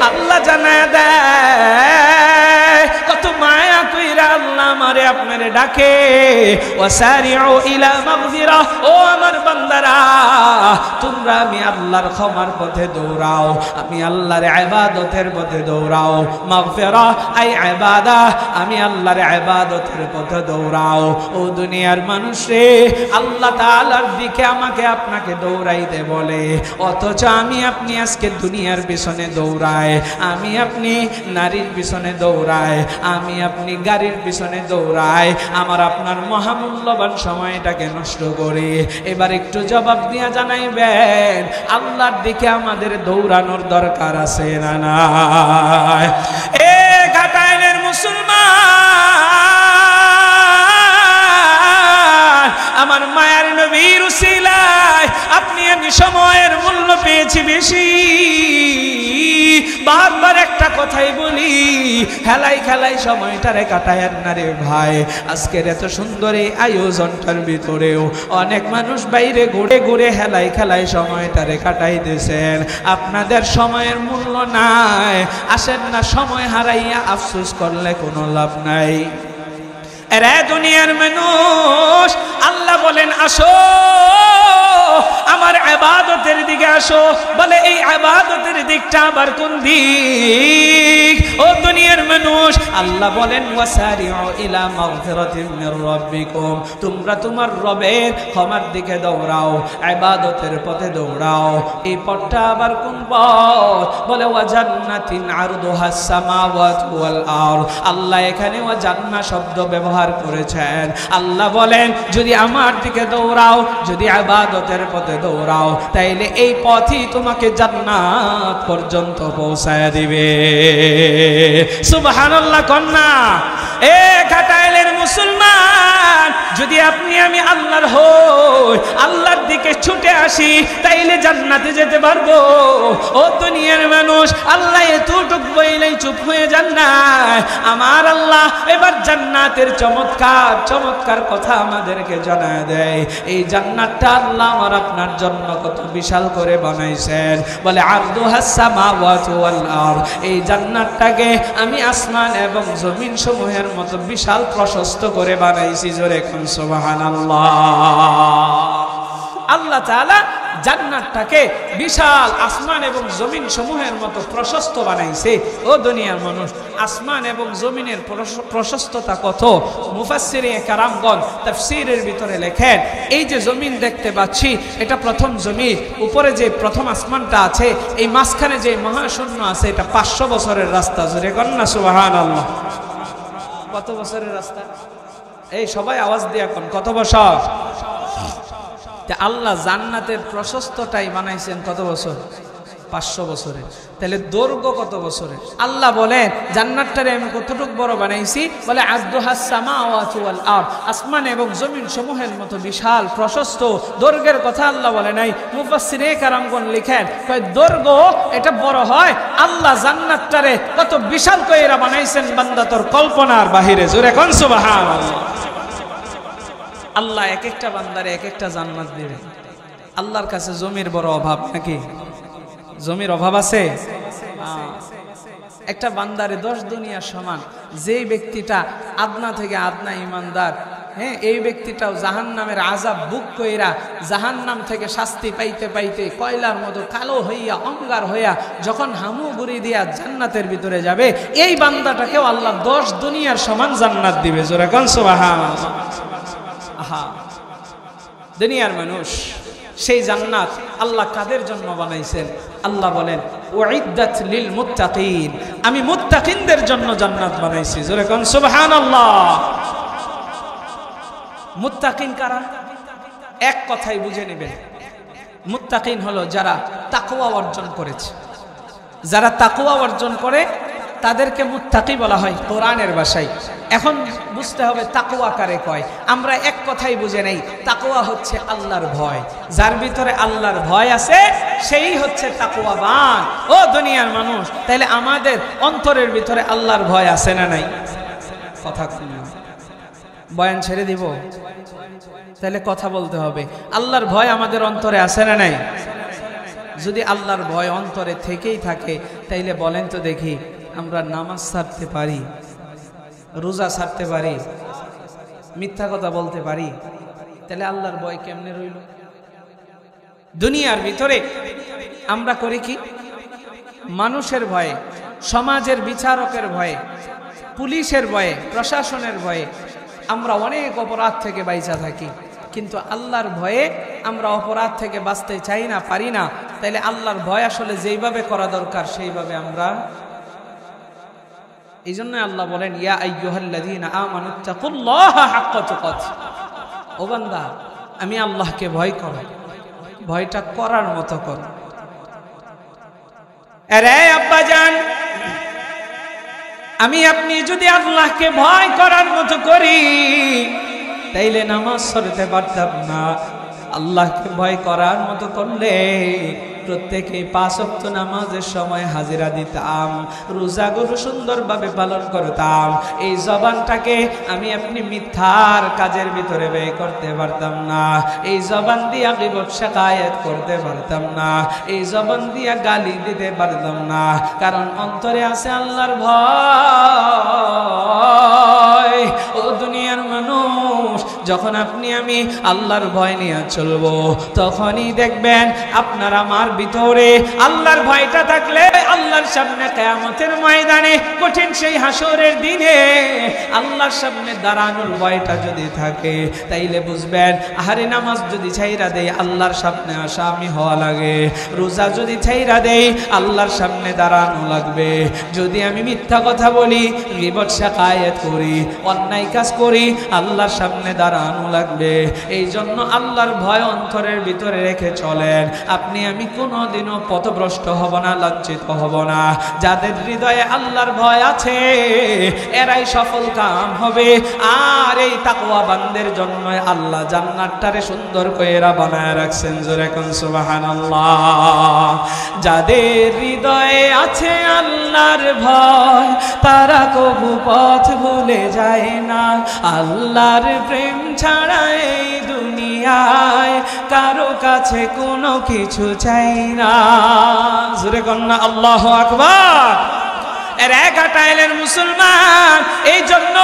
আল্লাহ জানায় দেয় কত মায়া কইরা আল্লাহ আমারে আপনারে ডাকে। ওয়াসারিউ ইলা মাগফিরাহ, ও আমার বান্দারা তোমরা আমি আল্লাহর ক্ষমার পথে দৌড়াও, আমি আল্লাহর ইবাদতের পথে দৌড়াও। মাগফিরাহ আই ইবাদাহ, আমি আল্লাহর ইবাদতের পথে দৌড়াও। ও দুনিয়ার মানুষ রে, আল্লাহ তাআলার দিকে আমাকে আপনাকে দৌড়াইতে বলে, অথচ আমি আপনি আজকে দুনিয়ার পিছনে দৌড়ায়, আমি আপনি নারীর পিছনে দৌড়ায়, আমি আপনি গাড়ির পিছনে দৌড়ায়, আমার আপনার মহামূল্যবান সময়টাকে নষ্ট করে। এবার একটু জবাব দিয়া জানাইবেন, আল্লাহর দিকে আমাদের দৌড়ানোর দরকার আছে না নাই? এ ঘাটাইলের মুসলমান, আমার মায়ের নবীর উসিলায় আপনি আমি সময়ের মূল্য পেয়েছি বেশি। বারবার একটা কথাই বলি, খেলাই খেলাই সময়টারে কাটায়েন না রে ভাই। আজকের এত সুন্দর এই আয়োজনটার ভিতরেও অনেক মানুষ বাইরে ঘুরে ঘুরে হেলাই খেলাই সময়টারে কাটাইতেছেন। আপনাদের সময়ের মূল্য নাই, আসেন না সময় হারাইয়া আফসোস করলে কোনো লাভ নাই। এরে দুনিয়ার মানুষ, আল্লাহ বলেন আসো আমার ইবাদতের দিকে আসো। বলে এই ইবাদতের দিকটা আবার কোন দিক? ও দুনিয়ার মানুষ, আল্লাহ বলেন ওয়াসারিউ ইলা মাগফিরাতিন মির রাব্বিকুম, তোমরা তোমার রবের ক্ষমার দিকে দৌড়াও, ইবাদতের পথে দৌড়াও। এই পথটা আবার কোন পথ? বলে ওয়া জান্নাতিন আরদুহাস সামাওয়াতু ওয়াল আরদ। আল্লাহ এখানে ওয়া জান্নাত শব্দ ব্যবহার করেছেন। আল্লাহ বলেন যদি আমার দিকে দৌড়াও, যদি ইবাদতের পথে দৌড়াও, তাইলে এই পথই তোমাকে জান্নাত পর্যন্ত পৌঁছায় দিবে। সুবহানাল্লাহ কন্যা। এ ঘাটাইলের মুসলমান, যদি আপনি আমি আল্লাহর হই, আল্লাহর দিকে ছুটে আসি, তাইলে জান্নাতে যেতে পারবো। ও দুনিয়ার মানুষ, আল্লাহ এতটুক বইলেই চুপ হয়ে যান না। আমার আল্লাহ এবার জান্নাতের চমৎকার চমৎকার কথা আমাদেরকে জানায় দেয়। এই জান্নাতটা আল্লাহ আমার আপনার জন্য কত বিশাল করে বানাইছেন। বলে আরদুহাস সামাওয়াতু ওয়াল আরদ, এই জান্নাতটাকে আমি আসমান এবং জমিন সমূহের মতো বিশাল প্রশস্ত করে বানাইছি। জোরে কোন সুবহানাল্লাহ। আল্লাহ তাআলা জান্নাতটাকে বিশাল আসমান এবং জমিন সমূহের মতো প্রশস্ত বানাইছে। ও দুনিয়ার মানুষ, আসমান এবং জমিনের প্রশস্ততা কত? মুফাসসিরিনে কেরামগণ তাফসীরের ভিতরে লেখেন, এই যে জমিন দেখতে পাচ্ছি এটা প্রথম জমিন, উপরে যে প্রথম আসমানটা আছে, এই মাঝখানে যে মহাশূন্য আছে, এটা 500 বছরের রাস্তা। জোরে কন্না সুবহানাল্লাহ। কত বছরের রাস্তা? এই সবাই আওয়াজ দিয়া কোন কত বছর? আল্লাহ জান্নাতের প্রশস্তটাই বানাইছেন কত বছর? 500 বছরে। তাহলে দৈর্ঘ্য কত বছরে? আল্লাহ বলেন জান্নাতটারে আমি কতটুকু বড় বানাইছি? বলে আরদুহাস সামাওয়াতু ওয়াল আরদ, আসমান এবং জমিন সমূহের মতো বিশাল প্রশস্ত। দৈর্ঘ্যের কথা আল্লাহ বলে নাই। মুফাসসিরিনে কেরামগণ লিখেন, কয় দৈর্ঘ্য এটা বড় হয়, আল্লাহ জান্নাতটারে কত বিশাল কইরা বানাইছেন বান্দা তোর কল্পনার বাহিরে। জোরে কোন সুবহানাল্লাহ। আল্লাহ এক একটা বান্দারে এক একটা জান্নাত দিবে। আল্লাহর কাছে জমির বড় অভাব নাকি? জমির অভাব আছে? একটা বান্দারে 10 দুনিয়ার সমান। যেই ব্যক্তিটা আদনা থেকে আদনা ইমানদার, হ্যাঁ, এই ব্যক্তিটাও জাহান্নামের আযাব বুক কইরা জাহান্নাম থেকে শাস্তি পাইতে পাইতে কয়লার মতো কালো হইয়া অঙ্গার হইয়া যখন হামু গুড়ি দিয়া জান্নাতের ভিতরে যাবে, এই বান্দাটাকেও আল্লাহ 10 দুনিয়ার সমান জান্নাত দিবে। জোরে কোন সুবহানাল্লাহ। আহা, দুনিয়ার মানুষ, সেই জান্নাত আল্লাহ কাদের জন্য বানাইছেন? আল্লাহ বলেন উইদ্দাত লিল মুত্তাকিন, আমি মুত্তাকিনদের জন্য জান্নাত বানাইছি। জোরে কোন সুবহানাল্লাহ। মুত্তাকিন কারা? এক কথাই বুঝে নেবেন, মুত্তাকিন হলো যারা তাকওয়া অর্জন করেছে। যারা তাকওয়া অর্জন করে তাদেরকে মুত্তাকি বলা হয় কোরআনের ভাষায়। এখন বুঝতে হবে তাকওয়া কারে কয়। আমরা এক কথাই বুঝে নেই, তাকওয়া হচ্ছে আল্লাহর ভয়। যার ভিতরে আল্লাহর ভয় আছে সেই হচ্ছে তাকওয়াবান। ও দুনিয়ার মানুষ, তাইলে আমাদের অন্তরের ভিতরে আল্লাহর ভয় আছে না নাই? কথা কম। বয়ান ছেড়ে দিব? তাহলে কথা বলতে হবে। আল্লাহর ভয় আমাদের অন্তরে আছে না নাই? যদি আল্লাহর ভয় অন্তরে থেকেই থাকে তাইলে বলেন তো দেখি, আমরা নামাজ ছাড়তে পারি, রোজা ছাড়তে পারি, মিথ্যা কথা বলতে পারি? তাহলে আল্লাহর ভয় কেমনে রইল? দুনিয়ার ভিতরে আমরা করি কি? মানুষের ভয়ে, সমাজের বিচারকের ভয়ে, পুলিশের ভয়ে, প্রশাসনের ভয়ে আমরা অনেক অপরাধ থেকে বাইচা থাকি। কিন্তু আল্লাহর ভয়ে আমরা অপরাধ থেকে বাঁচতে চাই না, পারি না। তাইলে আল্লাহর ভয় আসলে যেইভাবে করা দরকার সেইভাবে আমরা, এই জন্য আল্লাহ বলেন ইয়া আইয়ুহাল্লাযীনা আমানুত্তাকুল্লাহা হাক্কা তুকাতিহ, ও বান্দা আমি আল্লাহকে ভয় করো, ভয়টা করার মতো করো। আরে আব্বাজান, আমি আপনি যদি আল্লাহকে ভয় করার মতো করি তাইলে নামাজ ছাড়তে পারতাম না। আল্লাহকে ভয় করার মতো করলে প্রত্যেকে 5 ওয়াক্ত নামাজের সময় হাজিরা দিতাম, রোজাগুলো সুন্দরভাবে পালন করতাম। এই জবানটাকে আমি আপনি মিথ্যার কাজের ভিতরে ব্যয় করতে পারতাম না। এই জবান দিয়া গীবত শিকায়াত করতে পারতাম না। এই জবান দিয়া গালি দিতে পারতাম না, কারণ অন্তরে আছে আল্লাহর ভয়। ও দুনিয়ার মানুষ, যখন আপনি আমি আল্লাহর ভয় নিয়ে চলবো তখনই দেখবেন আপনার আমার ভিতরে আল্লাহর ভয়টা থাকলে আল্লাহর সামনে কিয়ামতের ময়দানে কঠিন সেই হাসরের দিনে আল্লাহর সামনে দাঁড়ানোর ভয়টা যদি থাকে তাইলে বুঝবেন, আহারে নামাজ যদি ছাইরা দেই আল্লাহর সামনে আসামি হওয়া লাগে, রোজা যদি ছাইরা দেই আল্লাহর সামনে দাঁড়ানো লাগবে, যদি আমি মিথ্যা কথা বলি, গীবত শিকায়াত করি, অন্যায় কাজ করি, আল্লাহর সামনে দাঁড়ানো লাগবে। এই জন্য আল্লাহর ভয় অন্তরের ভিতরে রেখে চলেন, আপনি আমি কোনোদিনও পথভ্রষ্ট হব না, লাঞ্ছিত হব না। যাদের হৃদয়ে আল্লাহর ভয় আছে এরাই সফল কাম হবে। আর এই তাকওয়াবানদের জন্য আল্লাহ জান্নাতটারে সুন্দর কইরা বানায় রাখছেন। জোরে কোন সুবহানাল্লাহ। যাদের হৃদয়ে আছে আল্লাহর ভয় তারা কবু পথ ভুলে যায় না। আল্লাহর প্রেম ছাড়া এই দুনিয়ায় কারো কাছে কোনো কিছু চাই না। জোরে কন্যা আল্লাহু আকবার। এর এক হাটাইলেন মুসলমান। এই জন্য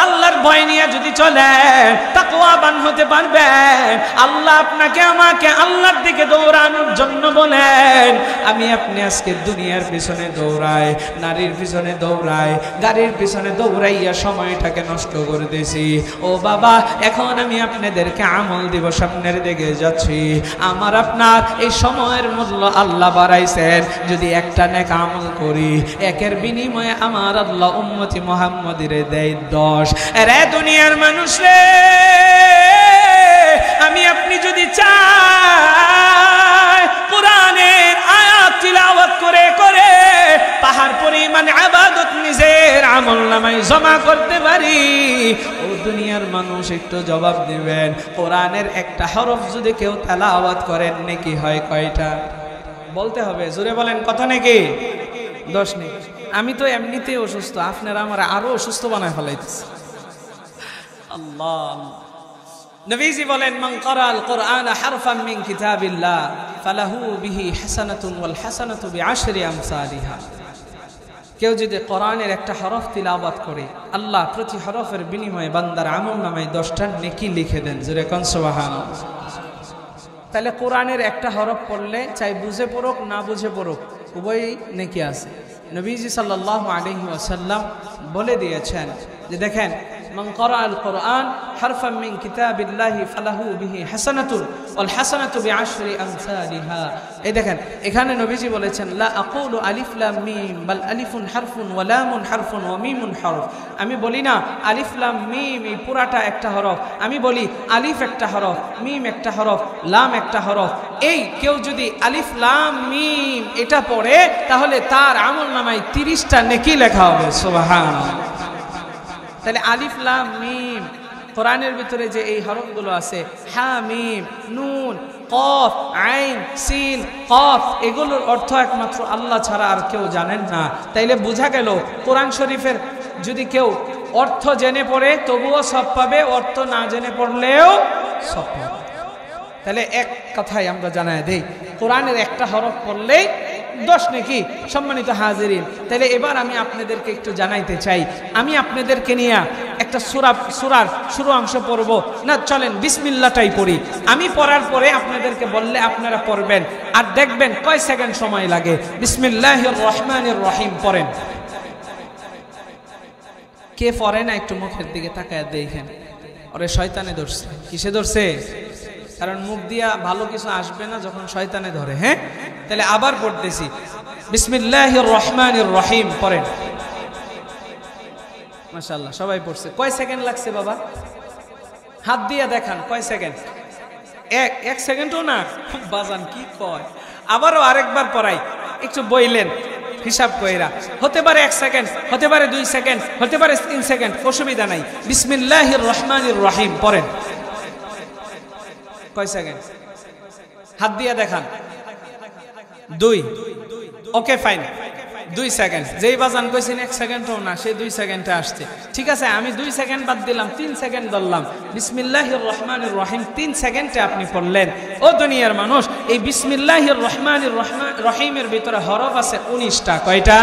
আল্লাহর ভয় নিয়ে যদি চলেন তাকওয়াবান হতে পারবেন। আল্লাহ আপনাকে আমাকে আল্লাহর দিকে দৌড়ানোর জন্য বলেন। আমি আপনি আজকে দুনিয়ার পিছনে দৌড়াই, নারীর পিছনে দৌড়াই, গাড়ির পিছনে দৌড়াইয়া সময়টাকে নষ্ট করে দিয়েছি। ও বাবা, এখন আমি আপনাদেরকে আমল দিব, সামনের দিকে যাচ্ছি। আমার আপনার এই সময়ের মূল্য আল্লাহ বাড়াইছেন। যদি একটা নেক আমল করি, একের বিনিময়ে আমার আল্লাহ উম্মতি মুহাম্মাদের দেয় 10। আরে দুনিয়ার মানুষ রে, আমি আপনি যদি চাই কোরআনের আয়াত তিলাওয়াত করে করে পাহাড় পরিমাণ ইবাদত নিজের আমলনামায় জমা করতে পারি, ও দুনিয়ার মানুষ একটু জবাব দিবেন, কোরআনের একটা হরফ যদি কেউ তেলাওয়াত করেন নেকি হয় কয়টা? বলতে হবে, জোরে বলেন, কত নেকি? 10 নেকি। আমি তো এমনিতেই অসুস্থ, আপনারা আমার আরো অসুস্থ বানায় ফেলাইতেছে। আল্লাহ নবীজি বলেন, মান ক্বারাআল কুরআন হারফান মিন কিতাবিল্লাহ ফালাহু বিহি হাসানাতুন ওয়াল হাসানাতু বিআশরি আমসালিহা। কেউ যদি কোরআনের একটা হরফ তিলাওয়াত করে, আল্লাহ প্রতি হরফের বিনিময়ে বান্দার আমলনামায় 10টা নেকি লিখে দেন। জোরে কোন সুবহানাল্লাহ। তাহলে কোরআনের একটা হরফ পড়লে চাই বুঝে পড়ুক না বুঝে পড়ুক উভয়ই নেকি আছে। নবীজি সাল্লাল্লাহু আলাইহি ওয়াসাল্লাম বলে দিয়েছেন যে দেখেন, মান ক্বারাআল কুরআন হারফান মিন কিতাবিল্লাহি ফালাহু বিহি হাসানাতুন ওয়াল হাসানাতু বিআশরি আমসালিহা। এই দেখেন, এখানে নবীজি বলেছেন লা আকুলু আলিফ লাম মিম বাল আলিফুন হারফুন ওয়া লামুন হারফুন ওয়া মিমুন হরফ। আমি বলি না আলিফ লাম মিম এই পুরাটা একটা হরফ, আমি বলি আলিফ একটা হরফ, মিম একটা হরফ, লাম একটা হরফ। এই কেউ যদি আলিফ লাম মিম এটা পড়ে তাহলে তার আমলনামায় 30টা নেকি লেখা হবে। সুবহানাল্লাহ। তাহলে আলিফ লাম মিম কোরআনের ভিতরে যে এই হরফগুলো আছে, হা মিম নুন কফ আইন সিন কফ, এগুলোর অর্থ একমাত্র আল্লাহ ছাড়া আর কেউ জানেন না। তাইলে বোঝা গেল কোরআন শরীফের যদি কেউ অর্থ জেনে পড়ে তবুও সব পাবে, অর্থ না জেনে পড়লেও সব পাবে। তাহলে এক কথায় আমরা জানায় দেই, কোরআনের একটা হরফ পড়লেই 10 নেকি। সম্মানিত হাজিরিন, তাহলে এবার আমি আপনাদেরকে একটু জানাইতে চাই, আমি আপনাদেরকে নিয়ে একটা সূরার শুরু অংশ পড়ব না, চলেন বিসমিল্লাহটাই পড়ি। আমি পড়ার পরে আপনাদেরকে বললে আপনারা পড়বেন, আর দেখবেন কয় সেকেন্ড সময় লাগে। বিসমিল্লাহির রহমানির রহিম পড়েন। কে পড়ে না একটু মুখের দিকে তাকায় দেখেন, ওরে শয়তানে ধরছে। কিসে ধরছে? কারণ মুখ দিয়া ভালো কিছু আসবে না যখন শয়তানে ধরে। হ্যাঁ, তাহলে আবার পড়তেছি, বিসমিল্লাহির রহমানির রহিম পড়েন। মাশাআল্লাহ, সবাই পড়ছে। কয় সেকেন্ড লাগছে বাবা? হাত দিয়া দেখান কয় সেকেন্ড? এক সেকেন্ডও না বাজান, কি কয়? আবারও আরেকবার পড়াই, একটু বইলেন হিসাব কইরা। হতে পারে 1 সেকেন্ড, হতে পারে 2 সেকেন্ড, হতে পারে 3 সেকেন্ড, অসুবিধা নাই। বিসমিল্লাহির রহমানির রহিম পড়েন। কয় সেকেন্ড? হাত দিয়ে দেখান। 2। Okay fine, 2 second. যেই বাজান কইছেন 1 সেকেন্ডও না, সে 2 সেকেন্ডে আসছে। ঠিক আছে, আমি 2 সেকেন্ড বাদ দিলাম, 3 সেকেন্ড ধরলাম। বিসমিল্লাহির রহমানির রহিম 3 সেকেন্ডে আপনি পড়লেন। ও দুনিয়ার মানুষ, এই বিসমিল্লাহির রহমানির রহিমের ভিতরে হরফ আছে 19টা। কয়টা?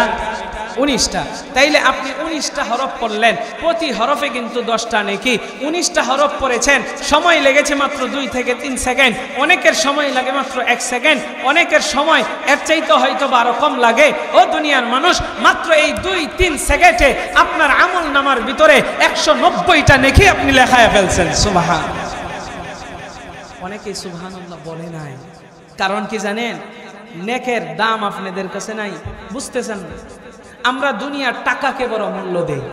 19টা। তাইলে আপনি 19টা হরফ পড়লেন, প্রতি হরফে কিন্তু 10টা নেকি। 19টা হরফ পড়েছেন, সময় লেগেছে মাত্র 2 থেকে 3 সেকেন্ড। অনেকের সময় লাগে মাত্র 1 সেকেন্ড, অনেকের সময় এর চাইতে হয়তো আরো কম লাগে। ও দুনিয়ার মানুষ, মাত্র এই 2-3 সেকেন্ডে আপনার আমল নামার ভিতরে 190টা নেকি আপনি লেখায় ফেলছেন। সুবহানাল্লাহ। অনেকেই সুবহানাল্লাহ বলে নাই, কারণ কি জানেন? নেকের দাম আপনাদের কাছে নাই, বুঝতেছেন না। আমরা দুনিয়ার টাকাকে বড় মূল্য দেই।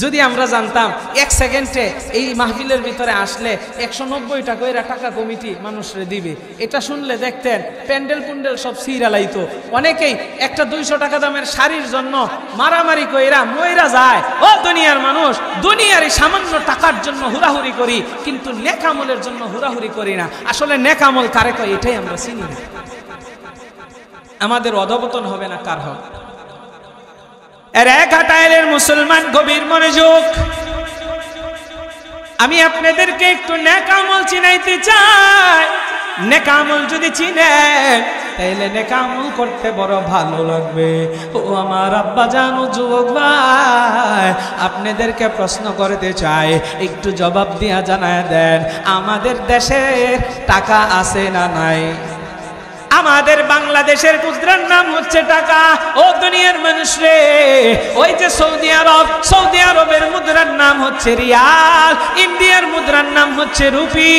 যদি আমরা জানতাম 1 সেকেন্ডে এই মাহফিলের ভিতরে আসলে 190 করে টাকা কমিটি মানুষরে দিবে, এটা শুনলে দেখতেন প্যান্ডেল পুন্ডেল সব সিরালাইতো। অনেকেই একটা 200 টাকা দামের শাড়ির জন্য মারামারি কইরা মইরা যায়। ও দুনিয়ার মানুষ, দুনিয়ার এই সামান্য টাকার জন্য হুড়াহুড়ি করি, কিন্তু নেক আমলের জন্য হুড়াহুড়ি করি না। আসলে নেক আমল কারে কয় এটাই আমরা চিনি না। আমাদের অধপতন হবে না কার হবে? ঘাটাইলের মুসলমান গভীর মনোযোগ, আমি আপনাদেরকে একটু নেক আমল চিনাইতে চাই। নেক আমল যদি চিনেন তাইলে নেক আমল করতে বড় ভালো লাগবে। ও আমার আব্বা জানো যুবক ভাই, আপনাদেরকে প্রশ্ন করতে চাই, একটু জবাব দিয়া জানায় দেন, আমাদের দেশের টাকা আছে না নাই? আমাদের বাংলাদেশের মুদ্রার নাম হচ্ছে টাকা। ও দুনিয়ার মানুষ রে, ওই যে সৌদি আরবের মুদ্রার নাম হচ্ছে রিয়াল, ইন্ডিয়ার মুদ্রার নাম হচ্ছে রুপি,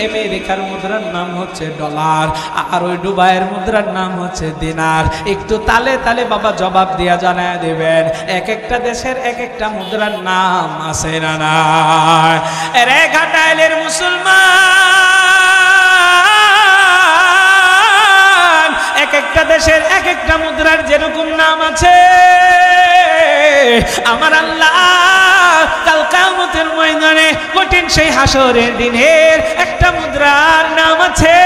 আমেরিকার মুদ্রার নাম হচ্ছে ডলার, আর ওই দুবাইয়ের মুদ্রার নাম হচ্ছে দিনার। একটু তালে তালে বাবা জবাব দিয়া জানায় দিবেন, এক একটা দেশের এক একটা মুদ্রার নাম আছে না নাই? রে ঘাটাইলের মুসলমান, এক একটা দেশের এক একটা মুদ্রার যেরকম নাম আছে, আমার আল্লাহ কাল কিয়ামতের ময়দানে কঠিন সেই হাসরের দিনের একটা মুদ্রার নাম আছে।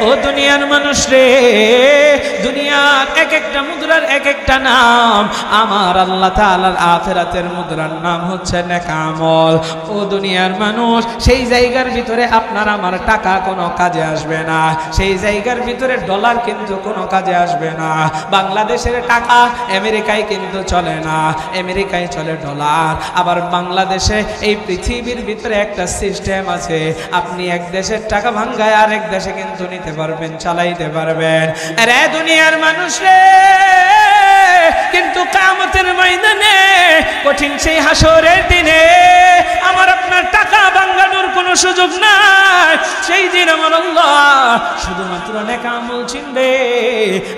ও দুনিয়ার মানুষ রে, দুনিয়ার এক একটা মুদ্রার এক একটা নাম। আমার আল্লাহ তাআলার আখিরাতের মুদ্রার নাম হচ্ছে নেক আমল। ও দুনিয়ার মানুষ, সেই জায়গার ভিতরে আপনার আমার টাকা কোনো কাজে আসবে না, সেই জায়গার ভিতরে ডলার কিন্তু কোনো কাজে আসবে না। বাংলাদেশের টাকা আমেরিকায় কিন্তু চলে না, আমেরিকায় চলে ডলার। আবার বাংলাদেশে এই পৃথিবীর ভিতরে একটা সিস্টেম আছে, আপনি এক দেশের টাকা ভাঙ্গায় আরেক দেশে কিন্তু নিতে পারবেন, চালাইতে পারবেন। আরে দুনিয়ার মানুষ রে, কিন্তু কিয়ামতের ময়দানে কঠিন সেই হাসরের দিনে আমার আপনার টাকা ভাঙ্গানোর কোনো সুযোগ নাই। সেই দিন আমার আল্লাহ শুধুমাত্র নেক আমল চিনবে,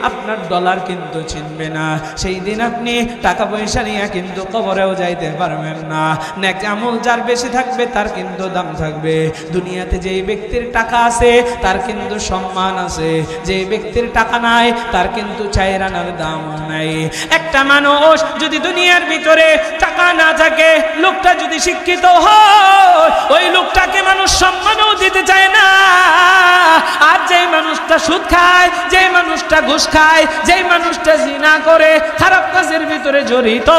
আপনার ডলার কিন্তু চিনবে না। সেই দিন আপনি টাকা পয়সা নিয়ে কিন্তু কবরেও যাইতে পারবেন না। নেক আমল যার বেশি থাকবে তার কিন্তু দাম থাকবে। দুনিয়াতে যেই ব্যক্তির টাকা আছে তার কিন্তু সম্মান আছে, যে ব্যক্তির টাকা নাই তার কিন্তু চাইরানার দাম নাই। একটা মানুষ যদি দুনিয়ার ভিতরে টাকা না থাকে, লোকটা যদি শিক্ষিত হয়, ওই লোকটাকে মানুষ সম্মানও দিতে চায় না। আর যেই মানুষটা সুদ খায়, যেই মানুষটা ঘুষ খায়, যেই মানুষটা জিনা করে, খারাপ কাজের ভিতরে জড়িত,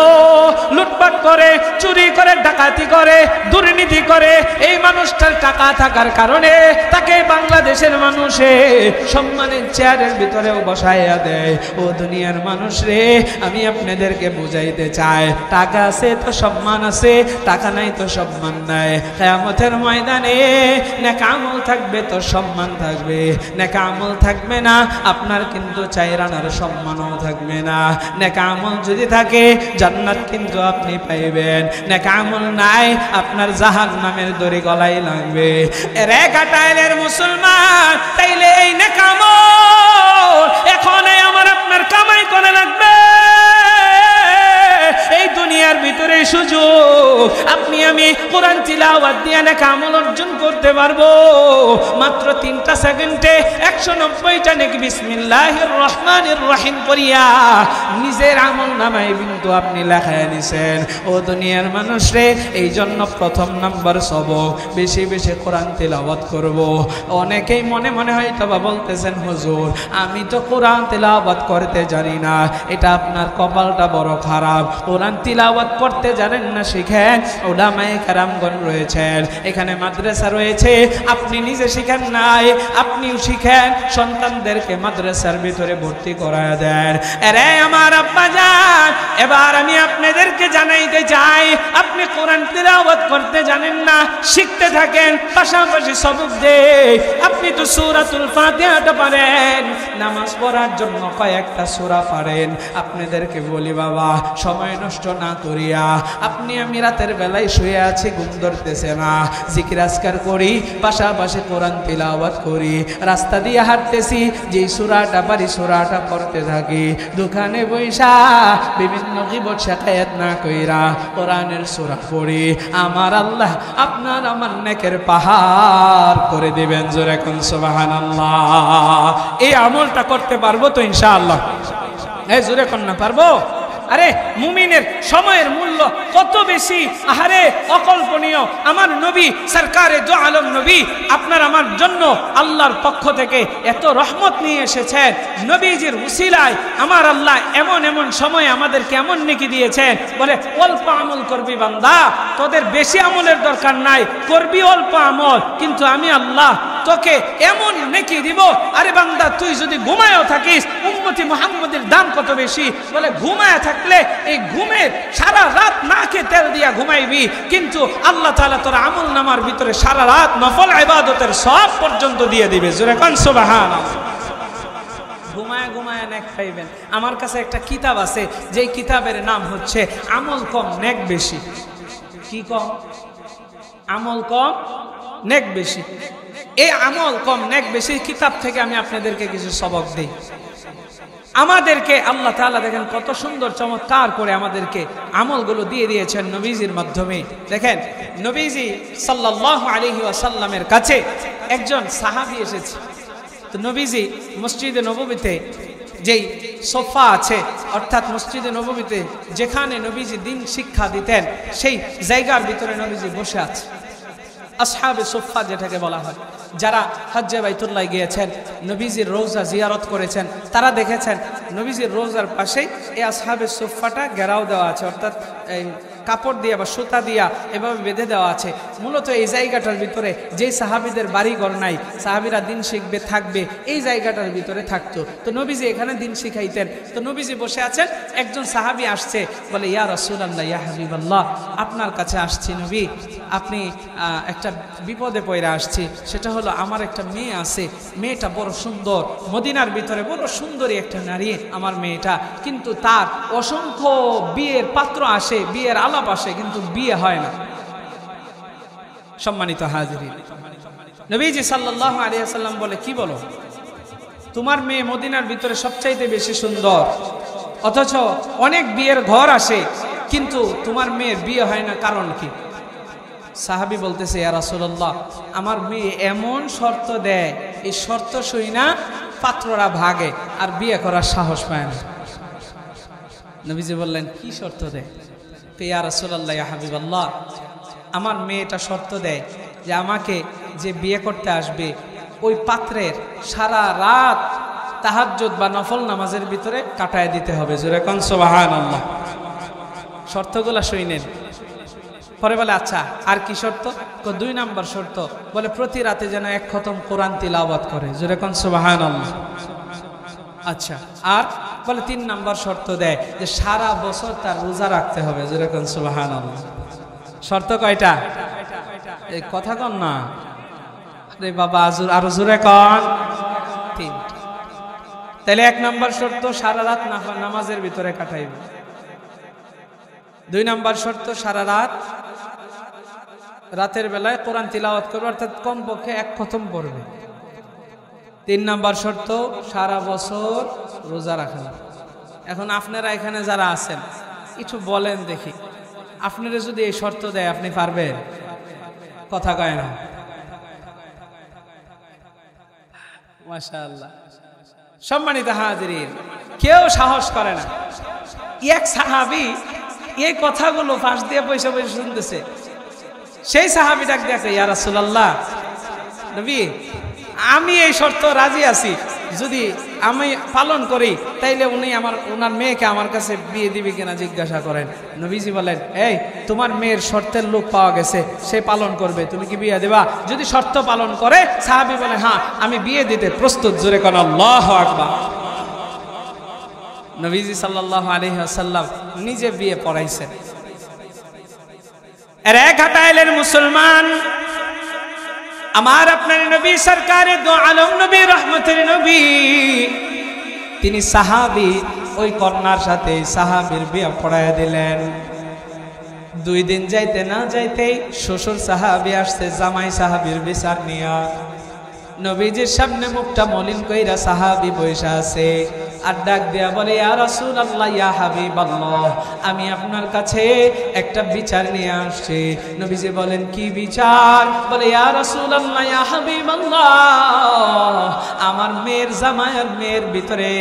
লুটপাট করে, চুরি করে, ডাকাতি করে, দুর্নীতি করে, এই মানুষটার টাকা থাকার কারণে তাকে বাংলাদেশের মানুষে সম্মানের চেয়ারের ভিতরেও বসাইয়া দেয়। ও দুনিয়ার মানুষ রে, আমি আপনাদেরকে বুঝাইতে চাই, টাকা আছে তো সম্মান আছে, টাকা নাই তো সম্মান নাই। কিয়ামতের ময়দানে নেক আমল থাকবে তো সম্মান থাকবে, নেক আমল থাকবে না আপনার কিন্তু চাইরানার সম্মানও থাকবে না। নেক আমল যদি থাকে জান্নাত কিন্তু আপনি পাইবেন, নেক আমল নাই আপনার জাহান্নামের দড়ি গলায় লাগবে। রে কাটাইলের মুসলমান, তাইলে এই নেক আমল এখন আমার আপনার কামাই করে লাগবে। এই দুনিয়ার ভিতরে সুযোগ আপনি আমি কোরআন তিলাওয়াত দিয়ে নেক আমল অর্জন করতে পারবো। মাত্র 3টা সেকেন্ডে 190টা নেকি বিসমিল্লাহির রহমানির রহিম করিয়া নিজের আমল নামায় কিন্তু আপনি লেখায় নিছেন। ও দুনিয়ার মানুষ রে, এই জন্য প্রথম নাম্বার সবক বেশি বেশি কোরআন তিলাওয়াত করব। অনেকেই মনে মনে হয়তো বা বলতেছেন, হুজুর আমি তো কোরআন তিলাওয়াত করতে জানি না। এটা আপনার কপালটা বড় খারাপ। কোরআন তিলাওয়াত করতে জানেন না, শিখেন। উলামায়ে কেরামগণ রয়েছেন, এখানে মাদ্রাসা রয়েছে, আপনি নিজে শিখেন নাই, আপনিও শিখেন, সন্তানদেরকে মাদ্রাসার ভিতরে ভর্তি করায় দেন। আরে আমার আব্বাজান, এবার আমি আপনাদেরকে জানাইতে চাই, আপনি কোরআন তিলাওয়াত করতে জানেন না, শিখতে থাকেন, পাশাপাশি সবক দেই। আপনি তো সূরাতুল ফাতিহাটা পারেন, নামাজ পড়ার জন্য কয়েকটা সূরা পারেন। আপনাদেরকে বলি বাবা, সময় নষ্ট না করিয়া আপনি আমি রাতের বেলায় শুয়ে আছি, ঘুম ধরতেছে না, জিকির আজকার করি, পাশাপাশি কোরআন তিলাওয়াত করি, রাস্তা দিয়ে হাঁটতেছি, যেই সূরাটা পারি সূরাটা পড়তে থাকি, দোকানে বইসা বিভিন্ন গীবত শিকায়াত না কইরা কোরআনের সূরা পড়ি। আমার আল্লাহ আপনার আমার নেকের পাহাড় করে দিবেন। জোরে কোন সুবহানাল্লাহ। এই আমলটা করতে পারবো তো ইনশাআল্লাহ? এই জোরে কোন না পারবো? আরে মুমিনের সময়ের মূল্য কত বেশি, আহারে অকল্পনীয়। আমার নবী সরকারে দু আলম নবী আপনার আমার জন্য আল্লাহর পক্ষ থেকে এত রহমত নিয়ে এসেছেন। নবীজির উসিলায় আমার আল্লাহ এমন এমন সময় আমাদের কেমন নেকি দিয়েছেন। বলে অল্প আমল করবি বান্দা, তোদের বেশি আমলের দরকার নাই, করবি অল্প আমল, কিন্তু আমি আল্লাহ তোকে এমন নেকি দিব। আরে বান্দা, তুই যদি ঘুমায়ও থাকিস, উম্মতি মুহাম্মদের দাম কত বেশি। বলে ঘুমায় থাকলে এই ঘুমের সারা রাত নাকে তেল দিয়া ঘুমাইবি, কিন্তু আল্লাহ তাআলা তোর আমল নামার ভিতরে সারা রাত নফল ইবাদতের সব পর্যন্ত দিয়ে দিবে। জোরে কোন সুবহানাল্লাহ। ঘুমায় ঘুমায় নেক পাইবেন। আমার কাছে একটা কিতাব আছে, যেই কিতাবের নাম হচ্ছে আমল কম নেক বেশি। কি কম? আমল কম নেক বেশি। এই আমল কম নেক বেশি কিতাব থেকে আমি আপনাদেরকে কিছু সবক দেই। আমাদেরকে আল্লাহ তাআলা দেখেন কত সুন্দর চমৎকার করে আমাদেরকে আমলগুলো দিয়ে দিয়েছেন নবীজির মাধ্যমে। দেখেন, নবীজি সাল্লাল্লাহু আলাইহি ওয়াসাল্লামের কাছে একজন সাহাবী এসেছে। তো নবীজি মসজিদে নববীতে যেই সোফা আছে, অর্থাৎ মসজিদে নববীতে যেখানে নবীজি দিন শিক্ষা দিতেন, সেই জায়গার ভিতরে নবীজি বসে আছে। আসহাবে সোফা যেটাকে বলা হয়, যারা হজ্জে বাইতুল্লাহ গিয়েছেন, নবীজির রওজা জিয়ারত করেছেন, তারা দেখেছেন নবীজির রওজার পাশেই এই আসহাবে সোফাটা ঘেরাও দেওয়া আছে, অর্থাৎ এই কাপড় দিয়া বা সুতা দিয়া এভাবে বেঁধে দেওয়া আছে। মূলত এই জায়গাটার ভিতরে যেই সাহাবীদের বাড়িঘর নাই, সাহাবীরা দিন শিখবে থাকবে, এই জায়গাটার ভিতরে থাকতো। তো নবীজি এখানে দিন শিখাইতেন। তো নবীজি বসে আছেন, একজন সাহাবী আসছে, বলে ইয়া রাসূলুল্লাহ, ইয়া হাবিবাল্লাহ, আপনার কাছে আসছি নবী, আপনি একটা বিপদে পড়ে আসছি। সেটা হলো আমার একটা মেয়ে আছে, মেয়েটা বড় সুন্দর, মদিনার ভিতরে বড় সুন্দরী একটা নারী আমার মেয়েটা, কিন্তু তার অসংখ্য বিয়ের পাত্র আসে, বিয়ের আলাপ আসে, কিন্তু বিয়ে হয় না। সম্মানিত হাজিরিন, নবীজি সাল্লাল্লাহু আলাইহি ওয়াসাল্লাম বলে, কি বলো, তোমার মেয়ে মদিনার ভিতরে সবচাইতে বেশি সুন্দর, অথচ অনেক বিয়ের ঘর আসে, কিন্তু তোমার মেয়ের বিয়ে হয় না, কারণ কি? সাহাবী বলতেছে, ইয়া রাসূলুল্লাহ, আমার মেয়ে এমন শর্ত দেয়, এই শর্ত শুই না পাত্ররা ভাগে আর বিয়ে করার সাহস পায় না। নবীজি বললেন, কি শর্ত দেয়? ইয়া রাসূলুল্লাহ, ইয়া হাবিবাল্লাহ, আমার মেয়েটা শর্ত দেয় যে আমাকে যে বিয়ে করতে আসবে ওই পাত্রের সারা রাত তাহাজ্জুদ বা নফল নামাজের ভিতরে কাটায় দিতে হবে। জোরে কোন সুবহানাল্লাহ। শর্তগুলা শুনেন। পরে বলে আচ্ছা আর কি শর্ত? 2 নাম্বার শর্ত বলে প্রতি রাতে যেন 1 খতম কোরআন তিলাওয়াত করে। জোরে কোন সুবহানাল্লাহ। আচ্ছা আর বলে 3 নাম্বার শর্ত দেয় যে সারা বছর তার রোজা রাখতে হবে। জোরে কোন সুবহানাল্লাহ। শর্ত কয়টা? এই কথা কন না রে বাবা, আরো জোরে কন। 3। তাহলে 1 নাম্বার শর্ত সারা রাত নামাজের ভিতরে কাটাইবে। 2 নাম্বার শর্ত সারা রাতের বেলায় কোরআন তিলাওয়াত করবে, অর্থাৎ কমপক্ষে 1 খতম পড়বে। 3 নাম্বার শর্ত সারা বছর রোজা রাখা। এখন আপনারা এখানে যারা আছেন কিছু বলেন দেখি, আপনারা যদি এই শর্ত দেয় আপনি পারবেন? কথা কয় না। মাশাআল্লাহ। সম্মানিত হাজিরিন, কেউ সাহস করে না। এক সাহাবী এই কথাগুলো পাশ দিয়ে পয়সা শুনতেছে। সেই সাহাবী ডাক দেখে, ইয়া রাসূলুল্লাহ, নবী আমি এই শর্ত রাজি আছি, যদি আমি পালন করি তাইলে ওনার মেয়েকে আমার কাছে বিয়ে দিবে কিনা জিজ্ঞাসা করেন। নবীজি বলেন, এই তোমার মেয়ের শর্তের লোক পাওয়া গেছে, সে পালন করবে, তুমি কি বিয়ে দেবা? যদি শর্ত পালন করে, সাহাবী বলে হ্যাঁ আমি বিয়ে দিতে প্রস্তুত। জোরে কোন আল্লাহু আকবার। নবীজি সাল্লাল্লাহু আলাইহি ওয়াসাল্লাম নিজে বিয়ে পড়াইছেন। এর এক ঘাটাইলের মুসলমান, আমার আপনার নবী সরকারে দো আলম নবী রহমতের নবী, তিনি সাহাবী, ওই কন্যার সাথে সাহাবীর বিয়ে পড়াইয়া দিলেন। 2 দিন যাইতে না যাইতেই শ্বশুর সাহাবী আসছে জামাই সাহাবীর বিচার নিয়া। নবীজির সামনে মুখটা মলিন কইরা সাহাবী বসে আছে, আর ডাক দিয়া বলে, ইয়া রাসূলুল্লাহ, ইয়া হাবিবাল্লাহ, আমি আপনার কাছে একটা বিচার নিয়ে আসছি। নবীজি বলেন, কি বিচার? বলে, ইয়া রাসূলুল্লাহ, ইয়া হাবিবাল্লাহ, আমার মেয়ের জামাইয়ের মেয়ের ভিতরে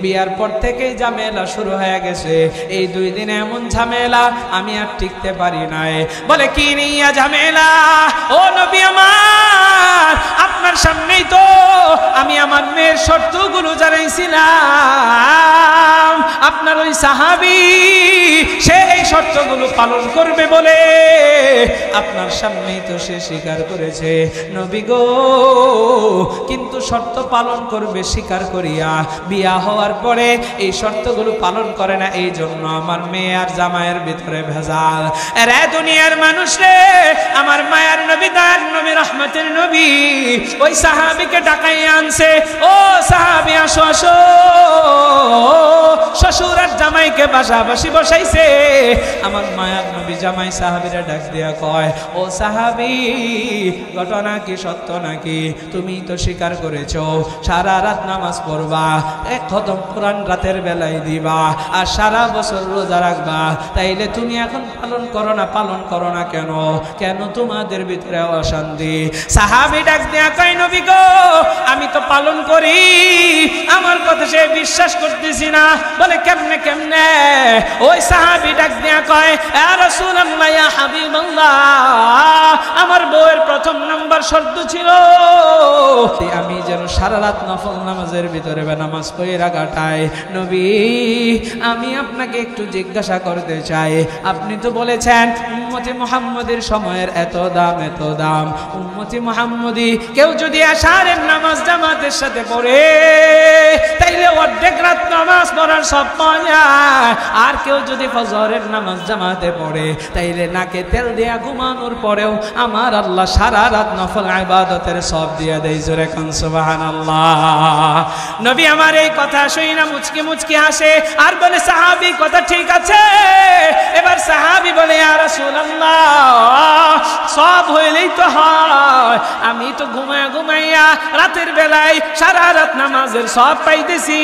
বিয়ার পর থেকেই ঝামেলা শুরু হয়ে গেছে। এই 2 দিনে এমন ঝামেলা আমি আর টিকতে পারি নাই। বলে, কি নিয়া ঝামেলা? ও নবী আমার, আপনার সামনেই তো আমি আমার মেয়ের শর্তগুলো জানাইছিলাম। আপনার ওই সাহাবী সে এই শর্তগুলো পালন করবে বলে আপনার সামনেই তো সে স্বীকার করেছে। নবী গো, কিন্তু শর্ত পালন করবে স্বীকার করিয়া বিয়া হওয়ার পরে এই শর্তগুলো পালন করে না, এই জন্য আমার মেয়ে আর জামাইয়ের ভিতরে ভেজাল। এরা দুনিয়ার মানুষ রে, আমার মায়ার নবী, দয়ার নবী, রহমতের নবী ওই সাহাবীকে ডাকাইয়া আনছে। ও সাহাবী, আসো আসো। শ্বশুর আর জামাইকে পাশাপাশি বসাইছে। আমার মায়ার নবী জামাই সাহাবীরা ডাক দিয়া কয়, ও সাহাবী, ঘটনা কি সত্য নাকি? তুমি তো স্বীকার করেছো সারা রাত নামাজ পড়বা, 1 খতম কোরআন রাতের বেলায় দিবা, আর সারা বছর রোজা রাখবা, তাইলে তুমি এখন পালন করো না কেন? কেন তোমাদের ভিতরে অশান্তি? সাহাবী ডাক দিয়া কয়, নবী গো, আমি তো পালন করি, আমার কথা সে বিশ্বাস করতেছি না। বলে, কেমনে কেমনে? ওই সাহাবী ডাক দিয়া কয়, ইয়া রাসূলুল্লাহ, ইয়া হাবিবাল্লাহ, আমার বউয়ের 1 নাম্বার শর্ত ছিল আমি যেন সারা রাত নফল নামাজের ভিতরে নামাজ পড়া কাটাই। নবী, আমি আপনাকে একটু জিজ্ঞাসা করতে চাই, আপনি তো বলেছেন উম্মতি মুহাম্মদের সময়ের এত দাম, উম্মতি মুহাম্মদি কেউ যদি আশারের নামাজ জামাতের সাথে পড়ে তাইলে অর্ধেক রাত নামাজ পড়ার সব পাওয়া যায়, আর কেউ যদি ফজরের নামাজ জামাতে পড়ে তাইলে নাকে তেল দিয়া ঘুমানোর পরেও আমার আল্লাহ সারা রাত নফল ইবাদতের সব দিয়া দেয়। জোরে কোন সুবহানাল্লাহ। নবী আমার এই কথা শুনে না মুচকি মুচকি হাসে আর বলে, সাহাবী কথা ঠিক আছে। এবার সাহাবী বলে, ইয়া রাসূলুল্লাহ, সব হইলেই তো হয়, আমি তো ঘুমাইয়া রাতের বেলায় সারা রাত নামাজের সব পাইতেছি,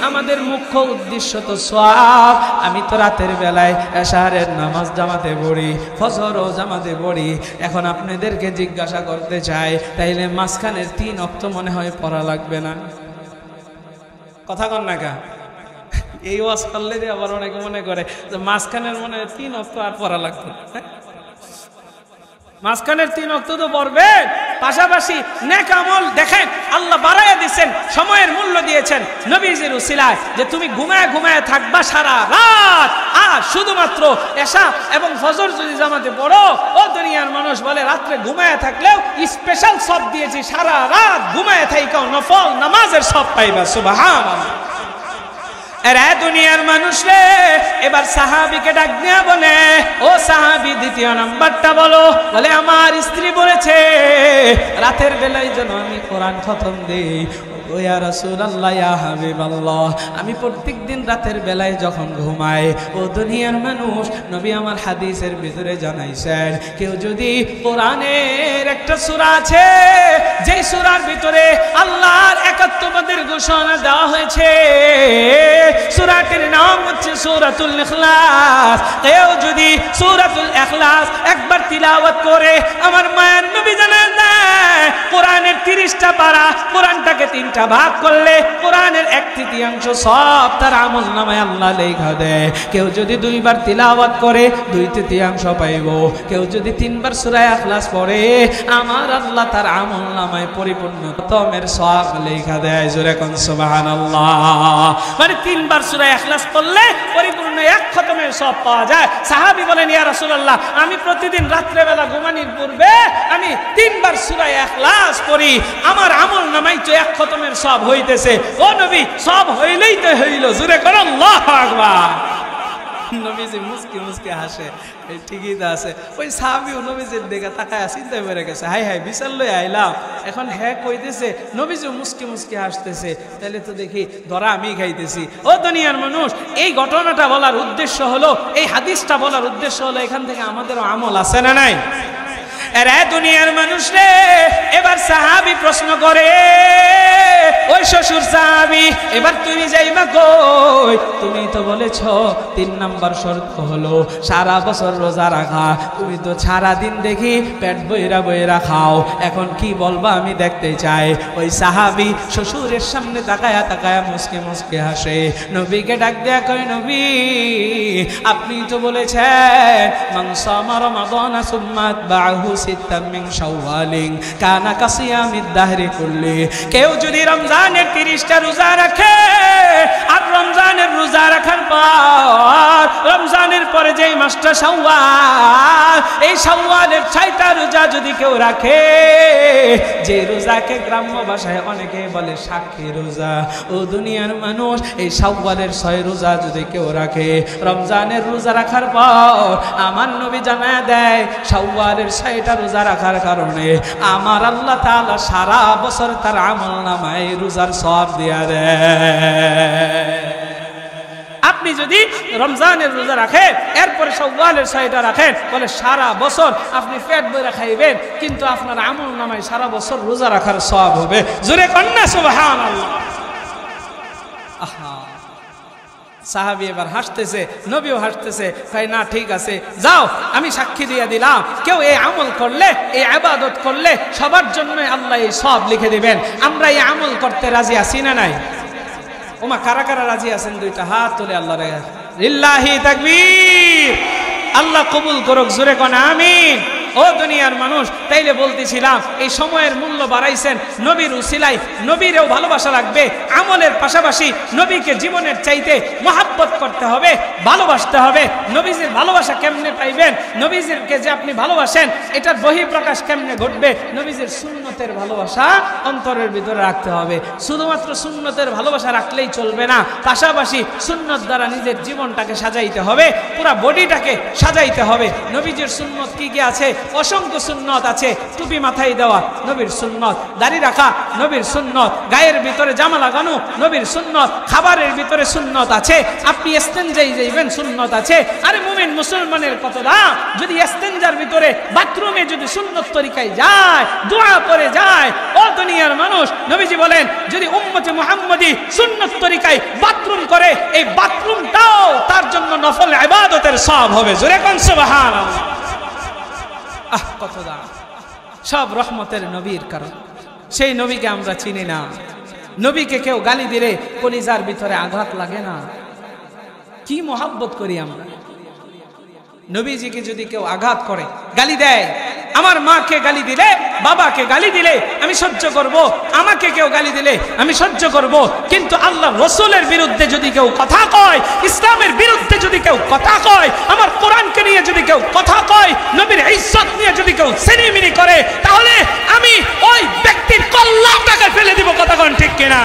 আমাদের মুখ্য উদ্দেশ্য তো সওয়াব। আমি তো রাতের বেলায় এশারের নামাজ জামাতে পড়ি, ফজরও জামাতে পড়ি। এখন আপনাদেরকে জিজ্ঞাসা করতে চাই, তাইলে মাঝখানের 3 ওয়াক্ত মনে হয় পড়া লাগবে না? কথা কন না কা? এই ওয়াজ করলে যে আবার অনেকে মনে করে যে মাঝখানের মনে হয় 3 ওয়াক্ত আর পড়া লাগবে। মাঝখানের 3 ওয়াক্ত তো পড়বে। পাশাপাশি নেক আমল দেখেন আল্লাহ বাড়াইয়া দিয়েছেন, সময়ের মূল্য দিয়েছেন নবীজির উসিলায়, যে তুমি ঘুমায় ঘুমায় থাকবা সারা রাত, আর শুধুমাত্র এশা এবং ফজর যদি জামাতে পড়ো, ও দুনিয়ার মানুষ বলে রাত্রে ঘুমায় থাকলেও স্পেশাল সব দিয়েছি, সারা রাত ঘুমায় থাইকাও নফল নামাজের সব পাইবা। সুবহানাল্লাহ। এরা দুনিয়ার মানুষ রে, এবার সাহাবীকে ডাক দিয়া বলে, ও সাহাবী দ্বিতীয় নাম্বারটা বলো। বলে আমার স্ত্রী বলেছে রাতের বেলায় যেন আমি কোরআন খতম দেই। ও ইয়া রাসূলুল্লাহ, ইয়া হাবিবাল্লাহ, আমি প্রত্যেকদিন রাতের বেলায় যখন ঘুমাই, ও দুনিয়ার মানুষ, নবী আমার হাদিসের ভিতরে জানাইছেন, কেউ যদি কোরআনের একটা সূরা আছে যেই সূরার ভিতরে আল্লাহর একাত্মবাদের ঘোষণা দেওয়া হয়েছে, সূরাটির নাম হচ্ছে সূরাতুল ইখলাস, কেউ যদি সূরাতুল ইখলাস একবার তিলাওয়াত করে, আমার মায়ের নবী জানান দেয় কোরআনের 30টা পারা, কোরআনটাকে 3টা ভাগ করলে কোরআনের 1/3 সব তার আমলনামায় আল্লাহ লেখা দেয়। কেউ যদি 2বার তিলাওয়াত করে 2/3 পাইব, কেউ যদি 3বার সূরা ইখলাস পড়ে, আমার আল্লাহ তার আমলনামায় পরিপূর্ণ খতমের সওয়াব লেখা দেয়। জোরে কোন সুবহানাল্লাহ। মানে 3বার সূরা ইখলাস পড়লে পরিপূর্ণ 1 খতমের সওয়াব পাওয়া যায়। সাহাবী বলেন, ইয়া রাসূলুল্লাহ, আমি প্রতিদিন রাত্রে বেলা ঘুমানোর পূর্বে আমি 3বার সূরা ইখলাস পড়ি, আমার আমলনামায় তো 1 খতমের সব হইতেছে। ও নবী, সব হইলেই তো হইল। জোরে করো আল্লাহু আকবার। নবীজি মুস্কি মুস্কি হাসে, ঠিকই তো আছে। ওই সাহাবী নবীজির দিকে তাকায় চিন্তা করে গেছে, হাই হাই বিচার লই আইলাম, এখন হ্যাঁ কইতেছে, নবীজি মুস্কি মুস্কি হাসতেছে, তাহলে তো দেখি ধরা আমি খাইতেছি। ও দুনিয়ার মানুষ, এই ঘটনাটা বলার উদ্দেশ্য হলো, এই হাদিসটা বলার উদ্দেশ্য হলো, এখান থেকে আমাদেরও আমল আছে না নাই? এরা দুনিয়ার মানুষ রে, এবার সাহাবী প্রশ্ন করে, ওই শ্বশুর সাহাবী, এবার তুমি যাইবা কই? তুমি তো বলেছো 3 নাম্বার শর্ত হলো সারা বছর রোজা রাখা, তুমি তো সারা দিন দেখি পেট বইরা বইরা খাও, এখন কি বলবা আমি দেখতে চাই। ওই সাহাবী শ্বশুরের সামনে তাকায়া তাকায়া মুস্কি মুস্কি হাসে, নবীকে ডাক দেয়া কয়, নবী আপনি তো বলেছেন মান সামা রমাদানা সুম্মা আতবাহু সিত্তাম মিন শাওয়ালিন কানা কাসিয়ামিদ দাহরি কুল্লি। কেউ যদি রমজানের 30টা রোজা রাখে, আর রমজানের রোজা রাখার পর রমজানের পরে যেই মাসটা শাওয়াল, এই শাওয়ালের 6টা রোজা যদি কেউ রাখে, যে রোজাকে গ্রাম্য ভাষায় অনেকে বলে সাক্ষী রোজা, ও দুনিয়ার মানুষ, এই শাওয়ালের 6 রোজা যদি কেউ রাখে, রমজানের রোজা রাখার পর আমার নবী জানায় দেয়, শাওয়ালের 6টা রোজা রাখার কারণে আমার আল্লাহ তাআলা সারা বছর তার আমলনামায় রোজার সওয়াব দিয়া দেয়। আপনি যদি রমজানের রোজা রাখেন, এরপরে শাওয়ালের 6টা রাখেন, বলে সারা বছর আপনি পেট ভরে খাইবেন, কিন্তু আপনার আমলনামায় সারা বছর রোজা রাখার সওয়াব হবে। জোরে কন্না সুবহানাল্লাহ। আহা, সাহাবী এবার হাসতেছে, নবীও হাসতেছে, তাই না ঠিক আছে, যাও আমি সাক্ষী দিয়ে দিলাম, কেউ এই আমল করলে, এই ইবাদত করলে সবার জন্য আল্লাহ এই সওয়াব লিখে দিবেন। আমরা এই আমল করতে রাজি আছি না নাই? ওমা কারা কারা রাজি আছেন? 2টা হাত তুলে আল্লাহ রে লিল্লাহি তাকবীর। আল্লাহ কবুল করুক। জোরে কোন আমিন। ও দুনিয়ার মানুষ, তাইলে বলতেছিলাম এই সময়ের মূল্য বাড়াইছেন নবীর উসিলায়, নবীরেও ভালোবাসা লাগবে, আমলের পাশাপাশি নবীকে জীবনের চাইতে মহাব্বত করতে হবে, ভালোবাসতে হবে। নবীজির ভালোবাসা কেমনে পাইবেন? নবীজিরকে যে আপনি ভালোবাসেন, এটার বহিঃপ্রকাশ কেমনে ঘটবে? নবীজির সুন্নতের ভালোবাসা অন্তরের ভিতরে রাখতে হবে। শুধুমাত্র সুন্নতের ভালোবাসা রাখলেই চলবে না, পাশাপাশি সুন্নত দ্বারা নিজের জীবনটাকে সাজাইতে হবে, পুরা বডিটাকে সাজাইতে হবে। নবীজির সুন্নত কি কি আছে? অসংখ্য সুন্নত আছে। টুপি মাথায় দেওয়া নবীর সুন্নত, দাড়ি রাখা নবীর সুন্নত, গায়ের ভিতরে জামা লাগানো নবীর সুন্নত, খাবারের ভিতরে সুন্নত আছে, আপনি ইস্তেঞ্জায় যাইবেন সুন্নত আছে। আরে মুমিন মুসলমানের কত দাম, যদি ইস্তেঞ্জার ভিতরে বাথরুমে যদি সুন্নত তরিকায় যায়, দোয়া করে যায়। ও দুনিয়ার মানুষ, নবীজি বলেন যদি উম্মতে মুহাম্মদী সুন্নত তরিকায় বাথরুম করে, এই বাথরুমটাও তার জন্য নফল ইবাদতের সওয়াব হবে। জোরে কোন সুবহানাল্লাহ। আহ কত দাম, সব রহমতের নবীর কারণ। সেই নবীকে আমরা চিনি না। নবীকে কেউ গালি দিলে কলিজার ভিতরে আঘাত লাগে না? কি মহাব্বত করি আমরা। নবীজিকে যদি কেউ আঘাত করে, গালি দেয়, আমার মাকে গালি দিলে, বাবাকে গালি দিলে আমি সহ্য করব, আমাকে কেউ গালি দিলে আমি সহ্য করব, কিন্তু আল্লাহর রাসূলের বিরুদ্ধে যদি কেউ কথা কয়, ইসলামের বিরুদ্ধে যদি কেউ কথা কয়, আমার কোরআনকে নিয়ে যদি কেউ কথা কয়, নবীর ইজ্জত নিয়ে যদি কেউ সিনিমিনি করে, তাহলে আমি ওই ব্যক্তির কল্লাটাকে ফেলে দিব। কথা কোন ঠিক কিনা?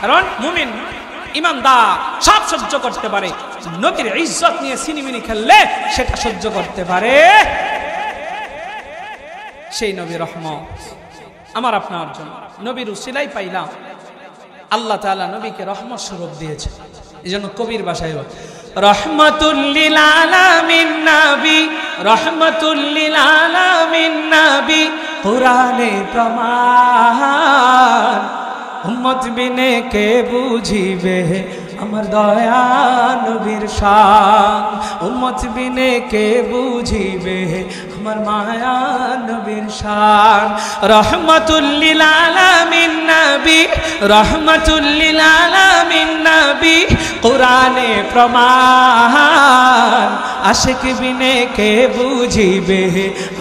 কারণ মুমিন ইমানদার সব সহ্য করতে পারে, নবীর ইজ্জত নিয়ে সিনিমিনি খেললে সেটা সহ্য করতে পারে সেই নবী রহমত আমার আপনার জন্য। নবীর উসিলাই পাইলাম, আল্লাহ তাআলা নবীকে রহমত স্বরূপ দিয়েছে। এজন্য কবির ভাষায় রহমাতুল লিল আলামিন নবী, রহমাতুল লিল আলামিন নবী, কুরআনে প্রমাণ, উম্মত বিনে কে বুঝিবে আমার দয়া নবীর শান, উম্মত বিনে কে বুঝিবে আমার মায়া নবীর শান। রহমাতুল লিল আলামিন নবী, রহমাতুল লিল আলামিন নবী, কুরআনে প্রমাণ, আশিক বিনে কে বুঝিবে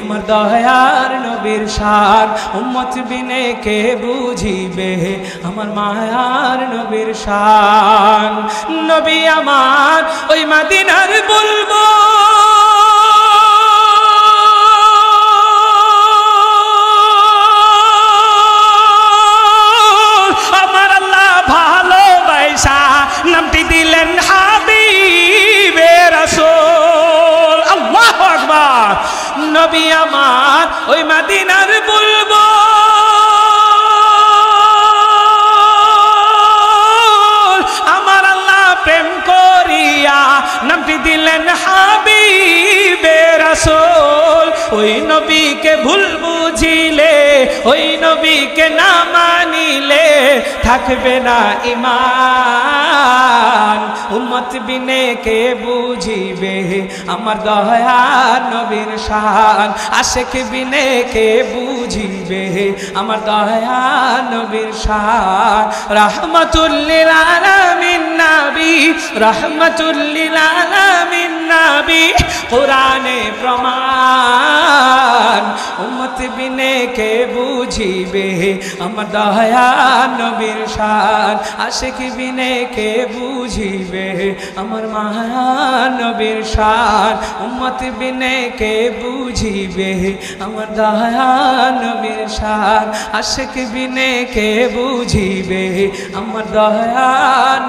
আমার দয়ার নবীর শান, উম্মত বিনে কে বুঝিবে আমার মায়ার নবীর শান। নবী আমার ওই মদিনার বলবো, আমার আল্লাহ ভালোবাসা নামটি দিলেন হাবিবে রাসূল। আল্লাহু আকবার। নবী আমার ওই মদিনার বলবো, নামটি দিলেন হাবিবে রাসূল। ওই নবীকে ভুল বুঝিলে, ওই নবীকে না মানিলে থাকবে না ঈমান, উম্মত বিনে কে বুঝিবে আমার দয়া নবীর শান, আশিক বিনে কে বুঝিবে আমার দয়া নবীর শান। রাহমাতুল লিল আলামিন নবী, রাহমাতুল লিল আলামিন নবী, কুরআনে প্রমাণ, উম্মত বিনে কে বুঝিবে আমার দয়া নবীর শান, আশিক বিনে কে বুঝিবে আমার মায়া নবীর শান, উম্মত বিনে কে বুঝিবে আমার দয়া নবীর শান, আশিক বিনে কে বুঝিবে আমার দয়া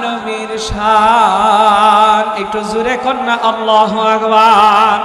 নবীর শান। একটু জোরে কন্যা আল্লাহু আকবার।